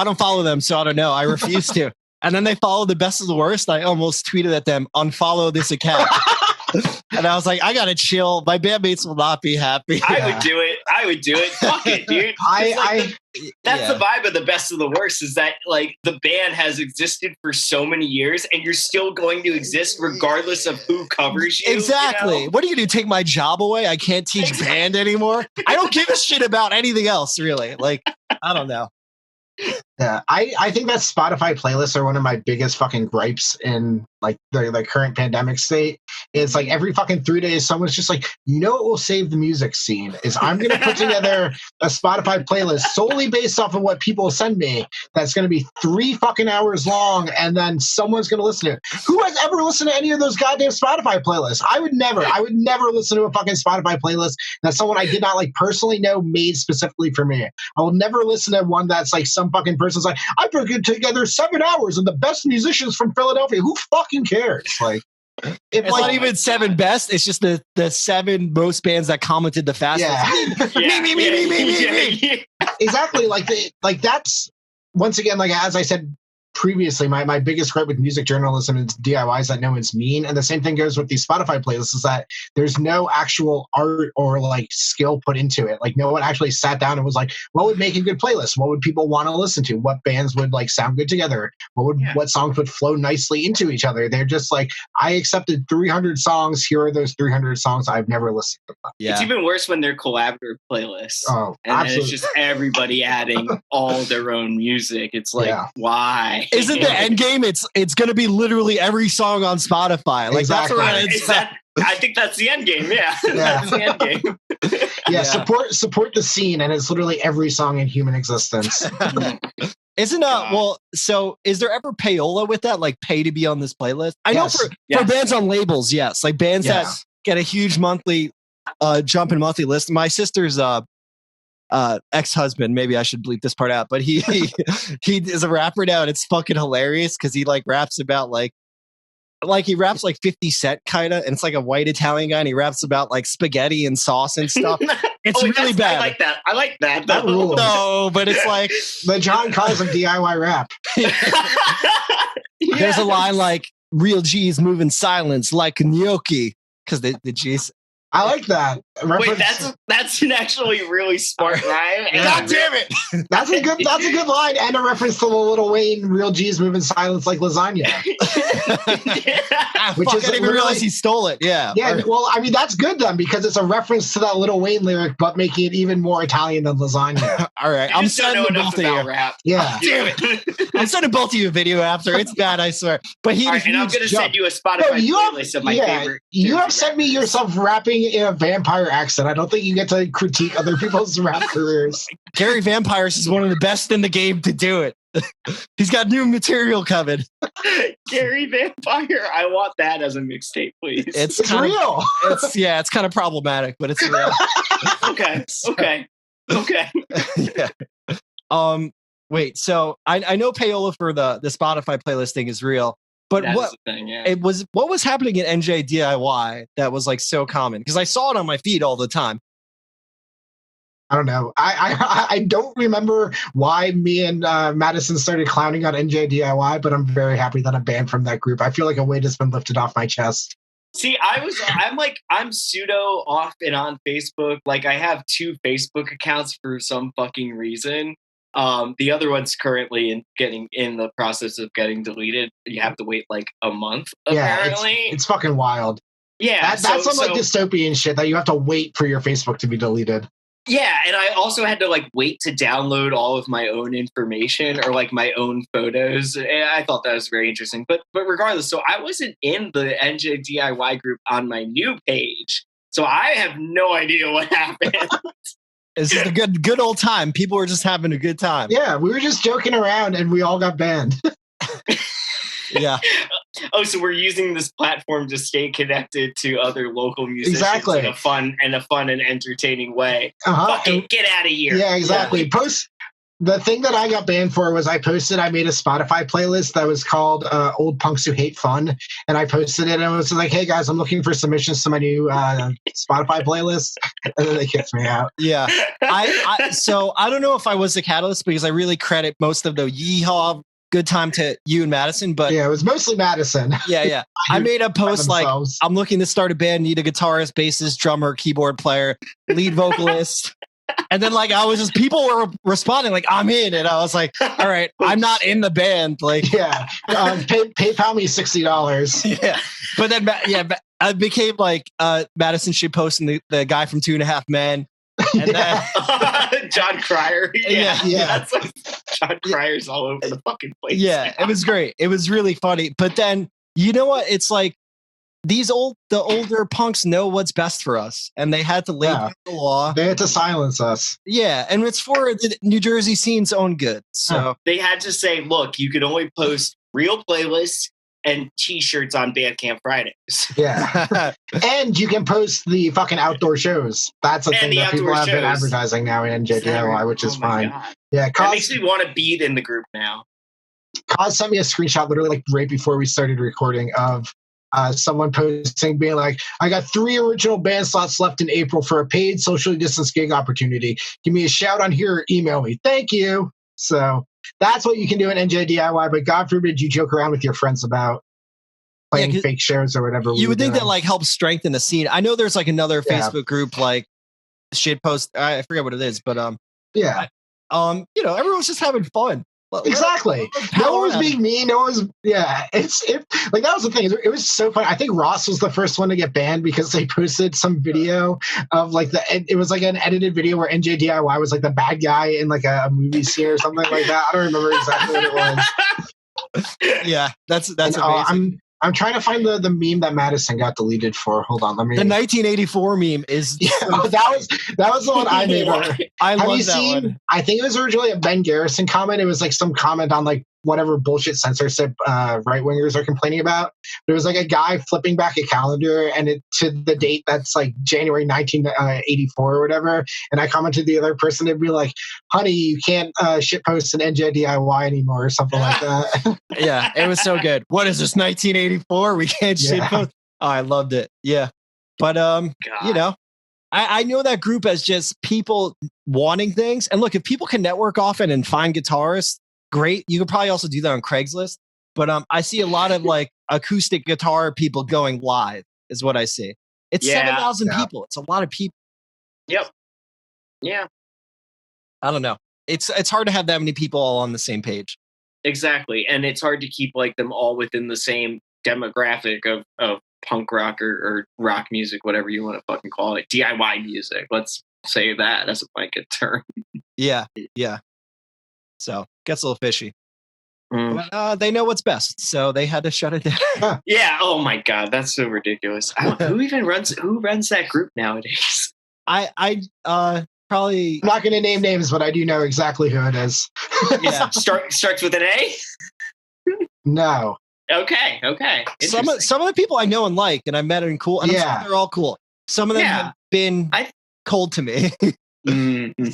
don't follow them. So I don't know. I refuse to. And then they follow the best of the worst. I almost tweeted at them, unfollow this account. And I was like, I gotta chill. My bandmates will not be happy.
I would do it. Fuck it, dude. That's the vibe of the best of the worst, is that like the band has existed for so many years and you're still going to exist regardless of who covers you.
Exactly. What are you gonna do? Take my job away? I can't teach band anymore. I don't give a shit about anything else, really. Like, I don't know.
Yeah, I think that Spotify playlists are one of my biggest fucking gripes in like the current pandemic state. It's like every fucking 3 days, someone's just like, what will save the music scene is I'm going to put together a Spotify playlist solely based off of what people send me. That's going to be 3 fucking hours long, and then someone's going to listen to it. Who has ever listened to any of those goddamn Spotify playlists? I would never listen to a fucking Spotify playlist that someone I did not like personally know made specifically for me. I will never listen to one that's like some fucking person's like, I put together 7 hours and the best musicians from Philadelphia. Who fucking cares? Like,
it's not even 7 best. It's just the 7 most bands that commented the fastest. Me.
Exactly. Like that's once again, like as I said previously, my biggest gripe with music journalism is DIYs that no one's mean. And the same thing goes with these Spotify playlists, is that there's no actual art or like skill put into it. Like no one actually sat down and was like, what would make a good playlist? What would people want to listen to? What bands would like sound good together? What songs would flow nicely into each other? They're just like, I accepted 300 songs. Here are those 300 songs I've never listened to.
Yeah. It's even worse when they're collaborative playlists.
Oh,
and it's just everybody adding all their own music. It's like, why? way.
Isn't the end game? It's going to be literally every song on Spotify. Like
Exactly.
that's where
I think that's the end game. Yeah,
Yeah.
that's the end game.
Yeah, support the scene, and it's literally every song in human existence.
Isn't well? So is there ever payola with that? Like pay to be on this playlist? I know for bands on labels, yes. Like bands that get a huge monthly jump in monthly list. My sister's ex-husband, maybe I should bleep this part out, but he is a rapper now, and it's fucking hilarious because he like raps about like he raps like 50 Cent kind of, and it's like a white Italian guy, and he raps about like spaghetti and sauce and stuff. It's really bad.
I like that.
That rules.
No, but it's like
the John calls him DIY rap.
There's a line like real G's move in silence like gnocchi because the G's.
I like that.
Wait, that's an actually really smart rhyme.
God damn it!
That's a good line, and a reference to the Lil Wayne "Real G's move in silence like lasagna."
Which I didn't even realize he stole it. Yeah.
Well, I mean that's good then because it's a reference to that Lil Wayne lyric, but making it even more Italian than lasagna.
All right, I'm sending both of you.
Rap.
Yeah,
damn it! I'm sending both of you a video after. It's bad, I swear. But and
I'm going to send you a Spotify playlist of my favorite.
You have sent me yourself rapping in a vampire accent. I don't think you get to critique other people's rap careers.
Gary Vampires is one of the best in the game to do it. He's got new material coming.
Gary Vampire. I want that as a mixtape, please.
It's real.
It's kind of problematic, but it's real.
Okay.
Yeah. Wait. So I know payola for the Spotify playlist thing is real. But what was happening in NJ DIY that was like so common? Because I saw it on my feed all the time.
I don't know. I don't remember why me and Madison started clowning on NJ DIY, but I'm very happy that I'm banned from that group. I feel like a weight has been lifted off my chest.
See, I'm pseudo off and on Facebook. Like I have 2 Facebook accounts for some fucking reason. The other one's currently in the process of getting deleted. You have to wait like a month. Apparently,
it's fucking wild.
Yeah,
that's some like dystopian shit that you have to wait for your Facebook to be deleted.
Yeah, and I also had to like wait to download all of my own information or like my own photos. And I thought that was very interesting. But regardless, so I wasn't in the NJ DIY group on my new page, so I have no idea what happened.
It's just a good old time. People were just having a good time.
Yeah, we were just joking around and we all got banned.
Yeah.
Oh, so we're using this platform to stay connected to other local musicians in a fun and entertaining way. Fucking get out of here.
Yeah, exactly. Yeah. The thing that I got banned for was I made a Spotify playlist that was called Old Punks Who Hate Fun. And I posted it and it was like, hey guys, I'm looking for submissions to my new Spotify playlist. And then they kicked me out.
Yeah. So I don't know if I was the catalyst because I really credit most of the yeehaw good time to you and Madison, but
yeah, it was mostly Madison.
Yeah. I made a post like, I'm looking to start a band, need a guitarist, bassist, drummer, keyboard player, lead vocalist. And then like people were responding like, I'm in. And I was like, all right, I'm not in the band. Like,
yeah, PayPal me $60.
Yeah. But then, I became like Madison should post the guy from 2.5 Men. And then
John Cryer.
Yeah.
That's like, John Cryer's all over the fucking place.
Yeah, it was great. It was really funny. But then, you know what? It's like the older punks know what's best for us, and they had to lay down the law.
They had to silence us.
Yeah, and it's for the New Jersey scene's own good. So
they had to say, look, you could only post real playlists and T-shirts on Bandcamp Fridays.
Yeah. And you can post the fucking outdoor shows. That's a thing that people have been advertising now in NJDIY, which is fine.
God.
Yeah,
that makes me want to be in the group now.
Kaz sent me a screenshot literally like right before we started recording of someone posting being like, I got 3 original band slots left in April for a paid socially distanced gig opportunity. Give me a shout on here or email me. Thank you. So that's what you can do in NJDIY, but God forbid you joke around with your friends about playing fake shows or whatever.
You would think that like helps strengthen the scene. I know there's like another Facebook group like shitpost. I forget what it is, but everyone's just having fun.
Exactly. No one was being mean. No one was. Yeah, like that was the thing. It was so fun. I think Ross was the first one to get banned because they posted some video of like it was like an edited video where NJDIY was like the bad guy in like a movie scene or something like that. I don't remember exactly what it was.
Yeah, that's
And,
amazing.
I'm trying to find the meme that Madison got deleted for. Hold on, let me.
The 1984 meme is.
Yeah, that was the one I made.
I
Have
love
you
that
seen?
one.
I think it was originally a Ben Garrison comment. It was like some comment on like whatever bullshit censorship right wingers are complaining about. There was like a guy flipping back a calendar and it to the date that's like January 1984 or whatever. And I commented to the other person, it'd be like, "Honey, you can't shitpost an NJDIY anymore," or something like that.
Yeah, it was so good. What is this, 1984? We can't
Yeah.
shitpost. Oh, I loved it. Yeah, but you know, I know that group as just people wanting things. And look, if people can network often and find guitarists, great. You could probably also do that on Craigslist. But I see a lot of like acoustic guitar people going live, is what I see. It's 7,000 people. It's a lot of people.
Yep. Yeah.
I don't know. It's hard to have that many people all on the same page.
Exactly. And it's hard to keep like them all within the same demographic of punk rock or rock music, whatever you want to fucking call it. DIY music. Let's say that as a blanket term.
Yeah. Yeah. So gets a little fishy.
Mm.
But, they know what's best, so they had to shut it down.
Yeah. Oh my God, that's so ridiculous. Who runs that group nowadays?
I probably.
I'm not going to name names, but I do know exactly who it is.
Yeah. Starts with an A.
No.
Okay.
Some of the people I know and like, and I met and cool, and I'm sure they're all cool. Some of them have been cold to me.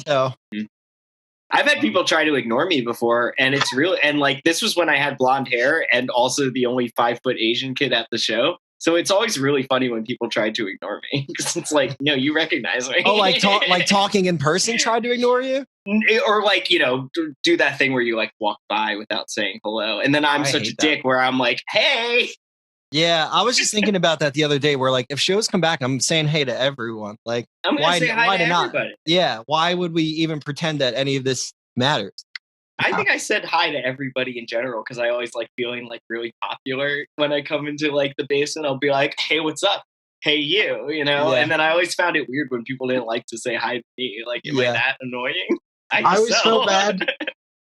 So.
I've had people try to ignore me before, and it's really, and like this was when I had blonde hair and also the only 5-foot Asian kid at the show. So it's always really funny when people try to ignore me because it's like, no, you recognize me.
Oh, like talking in person tried to ignore you,
or like, you know, do that thing where you like walk by without saying hello, and then I'm such a dick where I'm like, hey.
Yeah, I was just thinking about that the other day. Where like, if shows come back, I'm saying hey to everyone. Like,
I'm gonna say hi to everybody.
Not? Yeah, why would we even pretend that any of this matters?
I think I said hi to everybody in general because I always like feeling like really popular when I come into like the basement. I'll be like, hey, what's up? Hey, you know? Yeah. And then I always found it weird when people didn't like to say hi to me. Like, am I that annoying?
I always feel bad.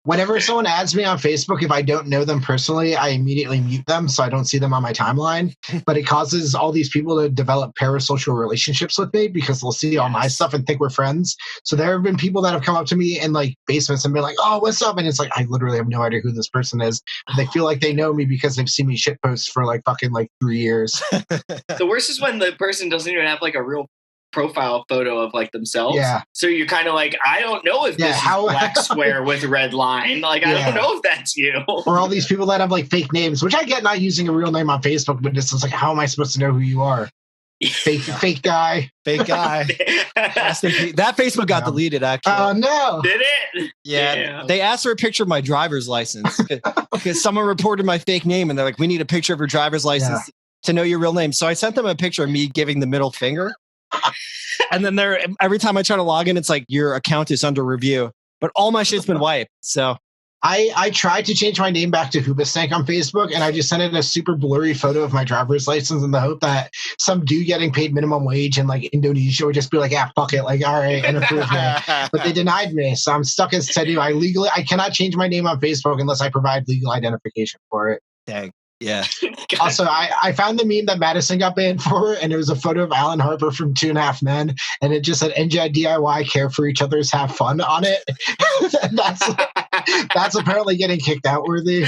Whenever someone adds me on Facebook, if I don't know them personally, I immediately mute them so I don't see them on my timeline. But it causes all these people to develop parasocial relationships with me because they'll see all my stuff and think we're friends. So there have been people that have come up to me in like basements and been like, "Oh, what's up?" And it's like, I literally have no idea who this person is. They feel like they know me because they've seen me shitpost for like fucking like 3 years.
The worst is when the person doesn't even have like a real profile photo of like themselves.
Yeah.
So you're kind of like, I don't know if this is black square with red line. Like, I don't know if that's you.
Or all these people that have like fake names, which I get not using a real name on Facebook, but it's like, how am I supposed to know who you are? Fake guy.
Fake guy. That Facebook got deleted, actually.
Oh, no.
Did it?
Yeah. They asked for a picture of my driver's license because someone reported my fake name and they're like, we need a picture of your driver's license to know your real name. So I sent them a picture of me giving the middle finger. And then every time I try to log in, it's like, your account is under review. But all my shit's been wiped. So
I tried to change my name back to Hoobastank on Facebook, and I just sent in a super blurry photo of my driver's license in the hope that some dude getting paid minimum wage in like Indonesia would just be like, "Yeah, fuck it, like, all right," and approve me. But they denied me, so I'm stuck as Teddy. I cannot change my name on Facebook unless I provide legal identification for it.
Dang. Yeah.
Also, I found the meme that Madison got banned for, and it was a photo of Alan Harper from 2.5 Men, and it just said NJDIY, care for each other's, have fun on it. That's apparently getting kicked out worthy.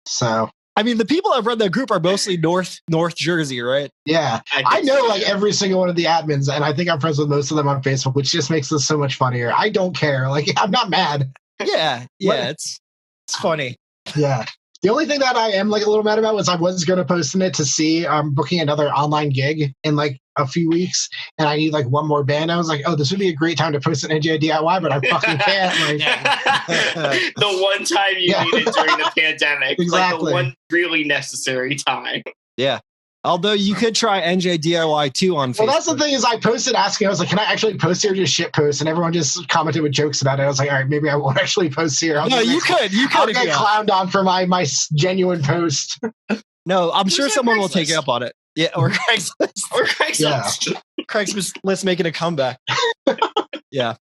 So,
I mean, the people I've run that group are mostly North Jersey, right?
Yeah. I know like every single one of the admins, and I think I'm friends with most of them on Facebook, which just makes this so much funnier. I don't care. Like, I'm not mad.
Yeah. It's funny.
Yeah. The only thing that I am like a little mad about was I was going to post in it to see booking another online gig in like a few weeks, and I need like one more band. I was like, oh, this would be a great time to post an NJDIY, but I fucking can't. Like,
the one time you need it during the pandemic.
Exactly.
Like the one really necessary time.
Yeah. Although you could try NJDIY too on Facebook.
Well, that's the thing is I posted asking, I was like, can I actually post here or just shit post? And everyone just commented with jokes about it. I was like, all right, maybe I won't actually post here.
No, you could.
I'll get clowned on for my genuine post.
No, I'm sure someone will take you up on it. Yeah, or Craigslist.
Or Craigslist.
Yeah. Craigslist making a comeback. Yeah.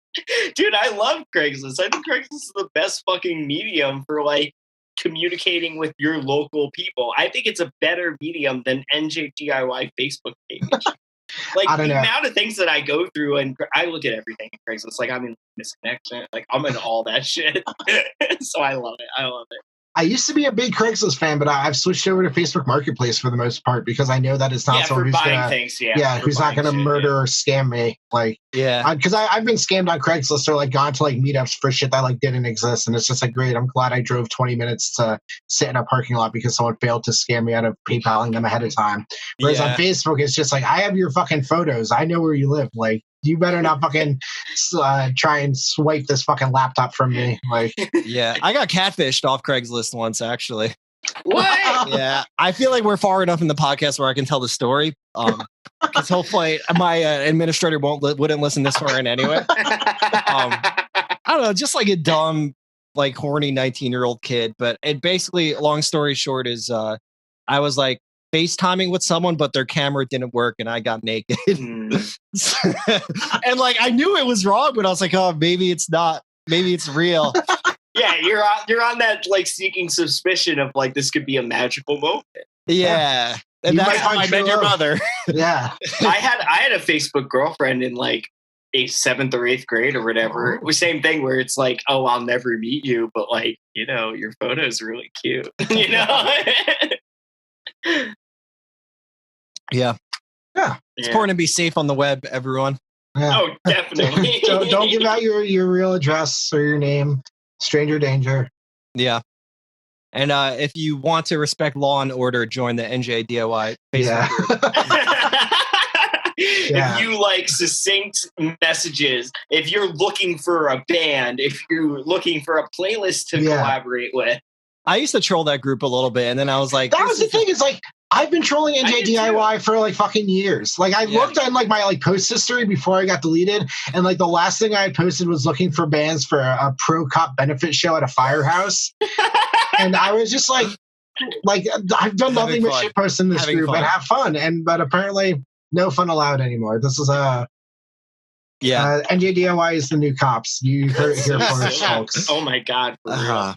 Dude, I love Craigslist. I think Craigslist is the best fucking medium for like communicating with your local people. I think it's a better medium than NJDIY Facebook page. Like
I don't
the
know.
amount of things that I go through, and I look at everything in Craigslist. Like I'm in misconnection. Like I'm in all that shit. So I love it. I love it.
I used to be a big Craigslist fan, but I've switched over to Facebook Marketplace for the most part because I know that it's not someone
for
who's
buying
gonna,
things.
who's not gonna murder or scam me. Like,
Yeah.
because I've been scammed on Craigslist or like gone to like meetups for shit that like didn't exist, and it's just like great. I'm glad I drove 20 minutes to sit in a parking lot because someone failed to scam me out of PayPaling them ahead of time. Whereas on Facebook, it's just like I have your fucking photos. I know where you live. Like, you better not fucking try and swipe this fucking laptop from me. Like,
Yeah, I got catfished off Craigslist once, actually.
What?
Yeah, I feel like we're far enough in the podcast where I can tell the story. Because hopefully my administrator wouldn't listen this far in anyway. I don't know, just like a dumb, like horny 19-year-old kid. But it basically, long story short, is I was like FaceTiming with someone, but their camera didn't work, and I got naked. And like I knew it was wrong, but I was like, oh, maybe it's not. Maybe it's real.
Yeah, you're on that like seeking suspicion of like this could be a magical moment.
Yeah. And that's how I met your mother.
Yeah.
I had a Facebook girlfriend in like a 7th or 8th grade or whatever. It was same thing where it's like, oh, I'll never meet you, but like, you know, your photo's really cute. You know?
Yeah. It's important to be safe on the web, everyone.
Yeah.
Oh, definitely.
don't give out your real address or your name. Stranger danger.
Yeah. And if you want to respect law and order, join the NJDIY Facebook group.
If you like succinct messages, if you're looking for a band, if you're looking for a playlist to collaborate with.
I used to troll that group a little bit, and then I was like,
that was the thing, is like I've been trolling NJDIY for like fucking years. Like I looked at like my like post history before I got deleted, and like the last thing I had posted was looking for bands for a pro cop benefit show at a firehouse. And I was just like I've done nothing but shit post in this group and have fun. But apparently no fun allowed anymore. This is NJDIY is the new cops. You heard it here first, folks.
Oh my God.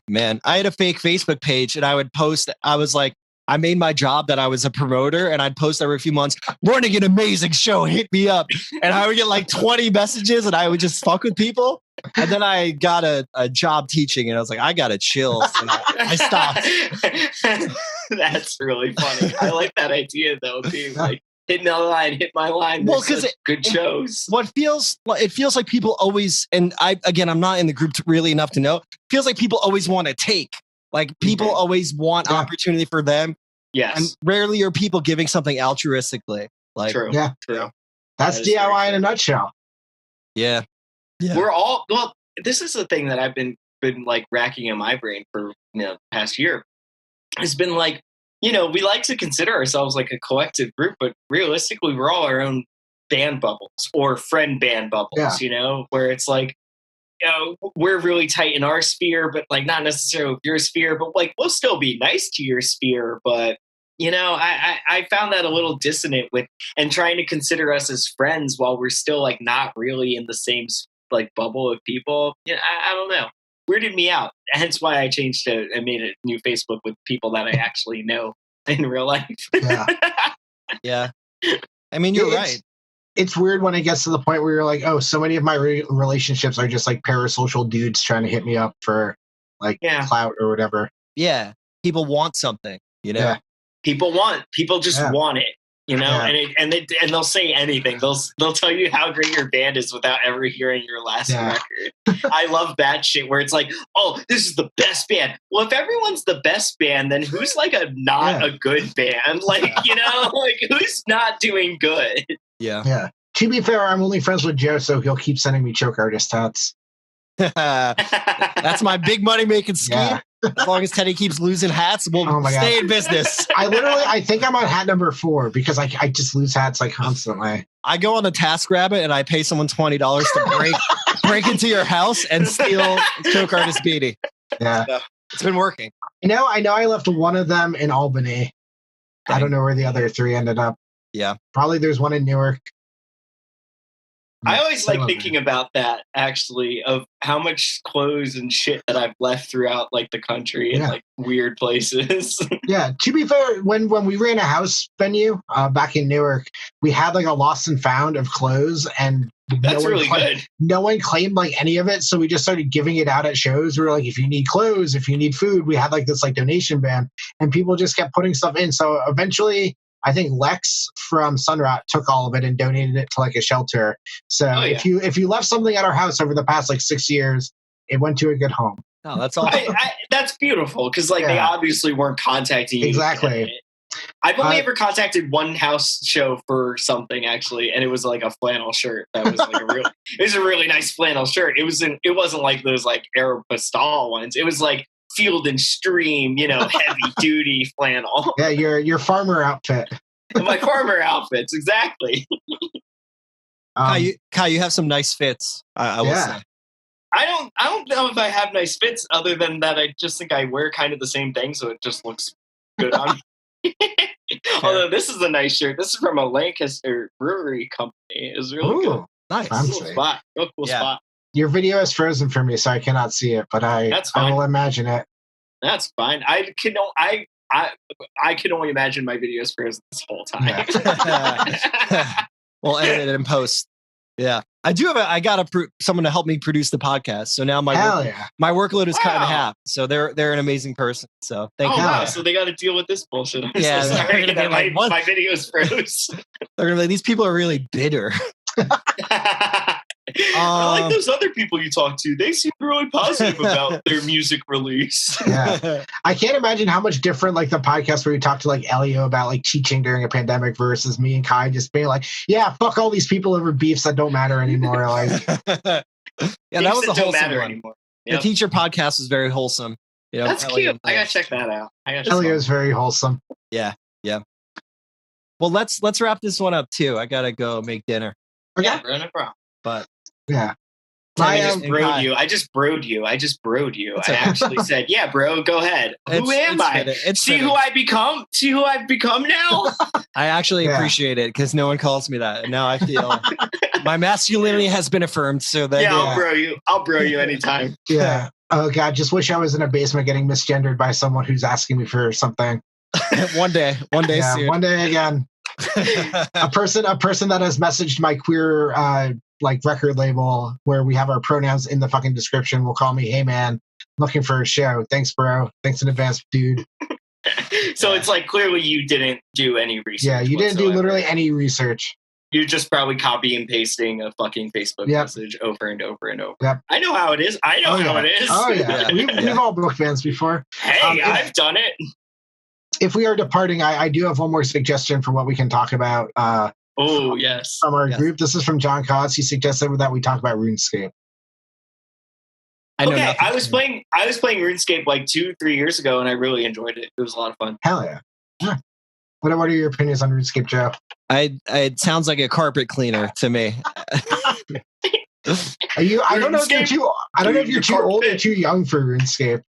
Man, I had a fake Facebook page, and I would post, I was like, I made my job that I was a promoter, and I'd post every few months, running an amazing show, hit me up. And I would get like 20 messages, and I would just fuck with people. And then I got a job teaching, and I was like, I gotta chill. So I stopped.
That's really funny. I like that idea though, too. Like, hit my line, hit my line. Well, because good shows.
It feels like people always, and I'm not in the group really enough to know. It feels like people always want to take. Like people always want opportunity for them.
Yes.
And rarely are people giving something altruistically. Like,
true.
That's DIY in a nutshell.
Yeah.
We're all, this is the thing that I've been like racking in my brain for the past year. It's been like, we like to consider ourselves like a collective group, but realistically, we're all our own band bubbles or friend band bubbles, where it's like, we're really tight in our sphere, but like not necessarily with your sphere, but like we'll still be nice to your sphere. But, I found that a little dissonant with and trying to consider us as friends while we're still like not really in the same like bubble of people. I don't know. Weirded me out. Hence why I changed it and made a new Facebook with people that I actually know in real life.
Yeah. I mean, you're right.
It's weird when it gets to the point where you're like, oh, so many of my relationships are just like parasocial dudes trying to hit me up for like clout or whatever.
Yeah. People want something, Yeah.
People just want it. And they'll say anything. They'll tell you how great your band is without ever hearing your last record. I love that shit where it's like, oh, this is the best band. Well, if everyone's the best band, then who's like a good band? Like, like who's not doing good?
Yeah.
To be fair, I'm only friends with Joe, so he'll keep sending me choke artist hats.
That's my big money making scheme. Yeah. As long as Teddy keeps losing hats, we'll stay in business.
I think I'm on hat number 4 because I just lose hats like constantly.
I go on a TaskRabbit and I pay someone $20 to break into your house and steal choke artist beanie.
Yeah.
So, it's been working.
I know I left one of them in Albany. I don't know where the other 3 ended up.
Yeah.
Probably there's one in Newark.
I always
I
like
love
thinking about that, actually, of how much clothes and shit that I've left throughout like the country in
Yeah.
like weird places.
Yeah, to be fair, when we ran a house venue back in Newark, we had like a lost and found of clothes, and
That's really good.
no one claimed like any of it, so we just started giving it out at shows. We were like, if you need clothes, if you need food, we had like this like donation ban, and people just kept putting stuff in. So eventually, I think Lex from Sunrot took all of it and donated it to like a shelter. So if you left something at our house over the past like 6 years, it went to a good home.
Oh, that's awesome.
That's beautiful because like they obviously weren't contacting you.
Exactly.
I've only ever contacted one house show for something actually, and it was like a flannel shirt. That was like it was a really nice flannel shirt. It wasn't like those like Aeropostale ones. It was like Field and Stream, heavy duty flannel.
Yeah, your farmer outfit.
My farmer outfits, exactly.
Kai, you have some nice fits. I will say.
I don't know if I have nice fits other than that I just think I wear kind of the same thing, so it just looks good on me. Although this is a nice shirt. This is from a Lancaster brewery company. It's really good.
Nice.
Cool spot. Cool spot.
Your video is frozen for me, so I cannot see it, but I will imagine it.
That's fine. I can only imagine my videos frozen this whole time.
Yeah. We'll edit it in post. Yeah. I got someone to help me produce the podcast. So now my workload is cut in half. So they're an amazing person. So thank you.
Wow. So they got to deal with this bullshit. I'm
so
sorry that my videos froze.
They're gonna be like, these people are really bitter.
I like those other people you talk to. They seem really positive about their music release.
Yeah. I can't imagine how much different like the podcast where you talk to like Elio about like teaching during a pandemic versus me and Kai just being like, yeah, fuck all these people over beefs that don't matter anymore. Like,
yeah, that was a wholesome one.
Yep.
The teacher podcast was very wholesome.
That's cute. I gotta check that out.
Elio's very wholesome.
Yeah. Well, let's wrap this one up too. I gotta go make dinner.
Okay.
Yeah, bro, no problem.
But
yeah.
I just broed you. I actually said, yeah, bro, go ahead. Who am I? See who I've become now?
I actually appreciate it because no one calls me that. And now I feel my masculinity has been affirmed. So that
I'll bro you anytime.
Yeah. Oh God, just wish I was in a basement getting misgendered by someone who's asking me for something.
One day soon.
One day again. a person that has messaged my queer like record label where we have our pronouns in the fucking description will call me, hey man, looking for a show. Thanks, bro. Thanks in advance, dude.
So it's like clearly you didn't do any research.
Yeah, you didn't do literally any research.
You're just probably copy and pasting a fucking Facebook message over and over and over.
Yep.
I know how it is. How it is.
Oh yeah. We've all booked bands before.
Hey, I've done it.
If we are departing, I do have one more suggestion for what we can talk about.
Yes.
From our group. This is from John Cos. He suggested that we talk about RuneScape.
I was playing RuneScape like 2-3 years ago, and I really enjoyed it. It was a lot of fun.
Hell yeah. What are your opinions on RuneScape, Joe?
It sounds like a carpet cleaner to me.
I don't know if you're too old or too young for RuneScape,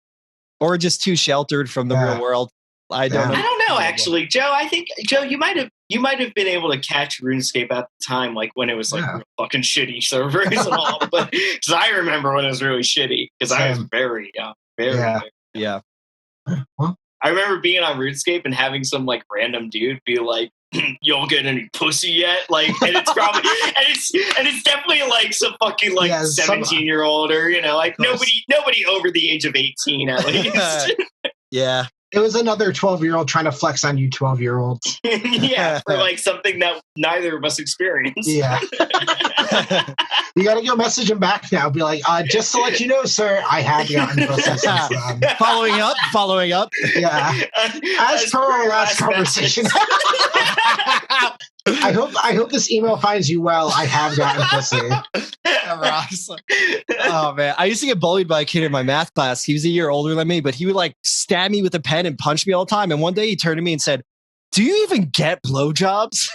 or just too sheltered from the real world. I don't
know, actually, Joe. I think you might have been able to catch RuneScape at the time, like when it was like fucking shitty servers and all. But because I remember when it was really shitty, because I was very young, very
young.
Well,
I remember being on RuneScape and having some like random dude be like, "You don't get any pussy yet?" Like, and it's probably and it's definitely like some fucking like 17-year-old or like nobody over the age of 18 at least.
Yeah. It was another 12-year-old trying to flex on you 12-year-olds.
Yeah, for like something that neither of us experienced.
Yeah. You got to go message him back now. Be like, just to let you know, sir, I have gotten pussy.
Following up.
Yeah. As per our last conversation. I hope this email finds you well. I have gotten pussy.
Oh man, I used to get bullied by a kid in my math class. He was a year older than me, but he would like stab me with a pen and punch me all the time. And one day he turned to me and said, "Do you even get blowjobs?"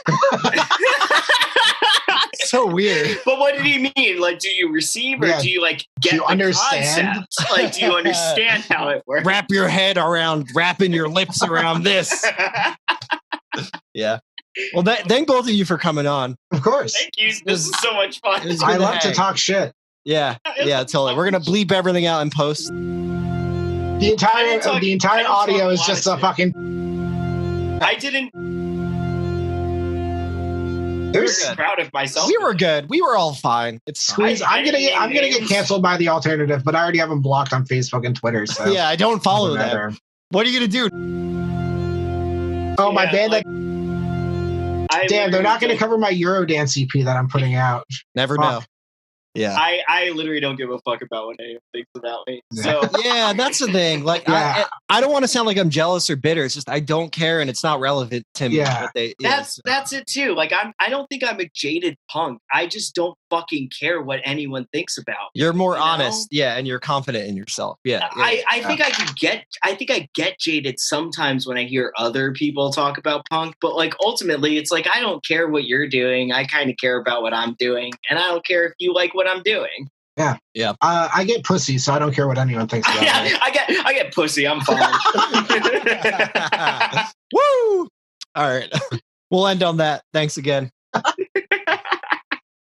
So weird.
But what did he mean? Like, do you receive or do you like get the understand? Concept? Like, do you understand how it works?
Wrap your head around, wrapping your lips around this. Yeah. Well, thank both of you for coming on.
Of course.
Thank you. This is so much fun.
It's
I
good to
love to
hang.
talk shit.
Yeah, totally. We're gonna bleep everything out in post.
The entire audio is just a fucking.
I didn't.
We're
I'm
good.
proud of myself.
We were good. We were all fine. It's
Squeeze.
I
I'm gonna
didn't name
get
names.
canceled by the alternative, but I already have them blocked on Facebook and Twitter. So
yeah. I don't follow
doesn't
them.
matter.
What are you gonna do?
Oh, my band.
like,
Damn, they're not gonna cover my Eurodance EP that I'm putting out.
Never
Fuck.
know. Yeah.
I literally don't give a fuck about what anyone thinks about me. So
Yeah, that's the thing. Like,
Yeah.
I don't want to sound like I'm jealous or bitter. It's just I don't care, and it's not relevant to me.
Yeah.
What they,
that's it too. Like I don't think I'm a jaded punk. I just don't fucking care what anyone thinks about me.
You're more
you know?
honest, yeah, and you're confident in yourself. Yeah.
I think I get jaded sometimes when I hear other people talk about punk, but like ultimately it's like I don't care what you're doing. I kind of care about what I'm doing, and I don't care if you like what I'm doing.
Yeah.
Yeah.
I get pussy, so I don't care what anyone thinks about me.
I get pussy. I'm fine.
Woo! All right. We'll end on that. Thanks again.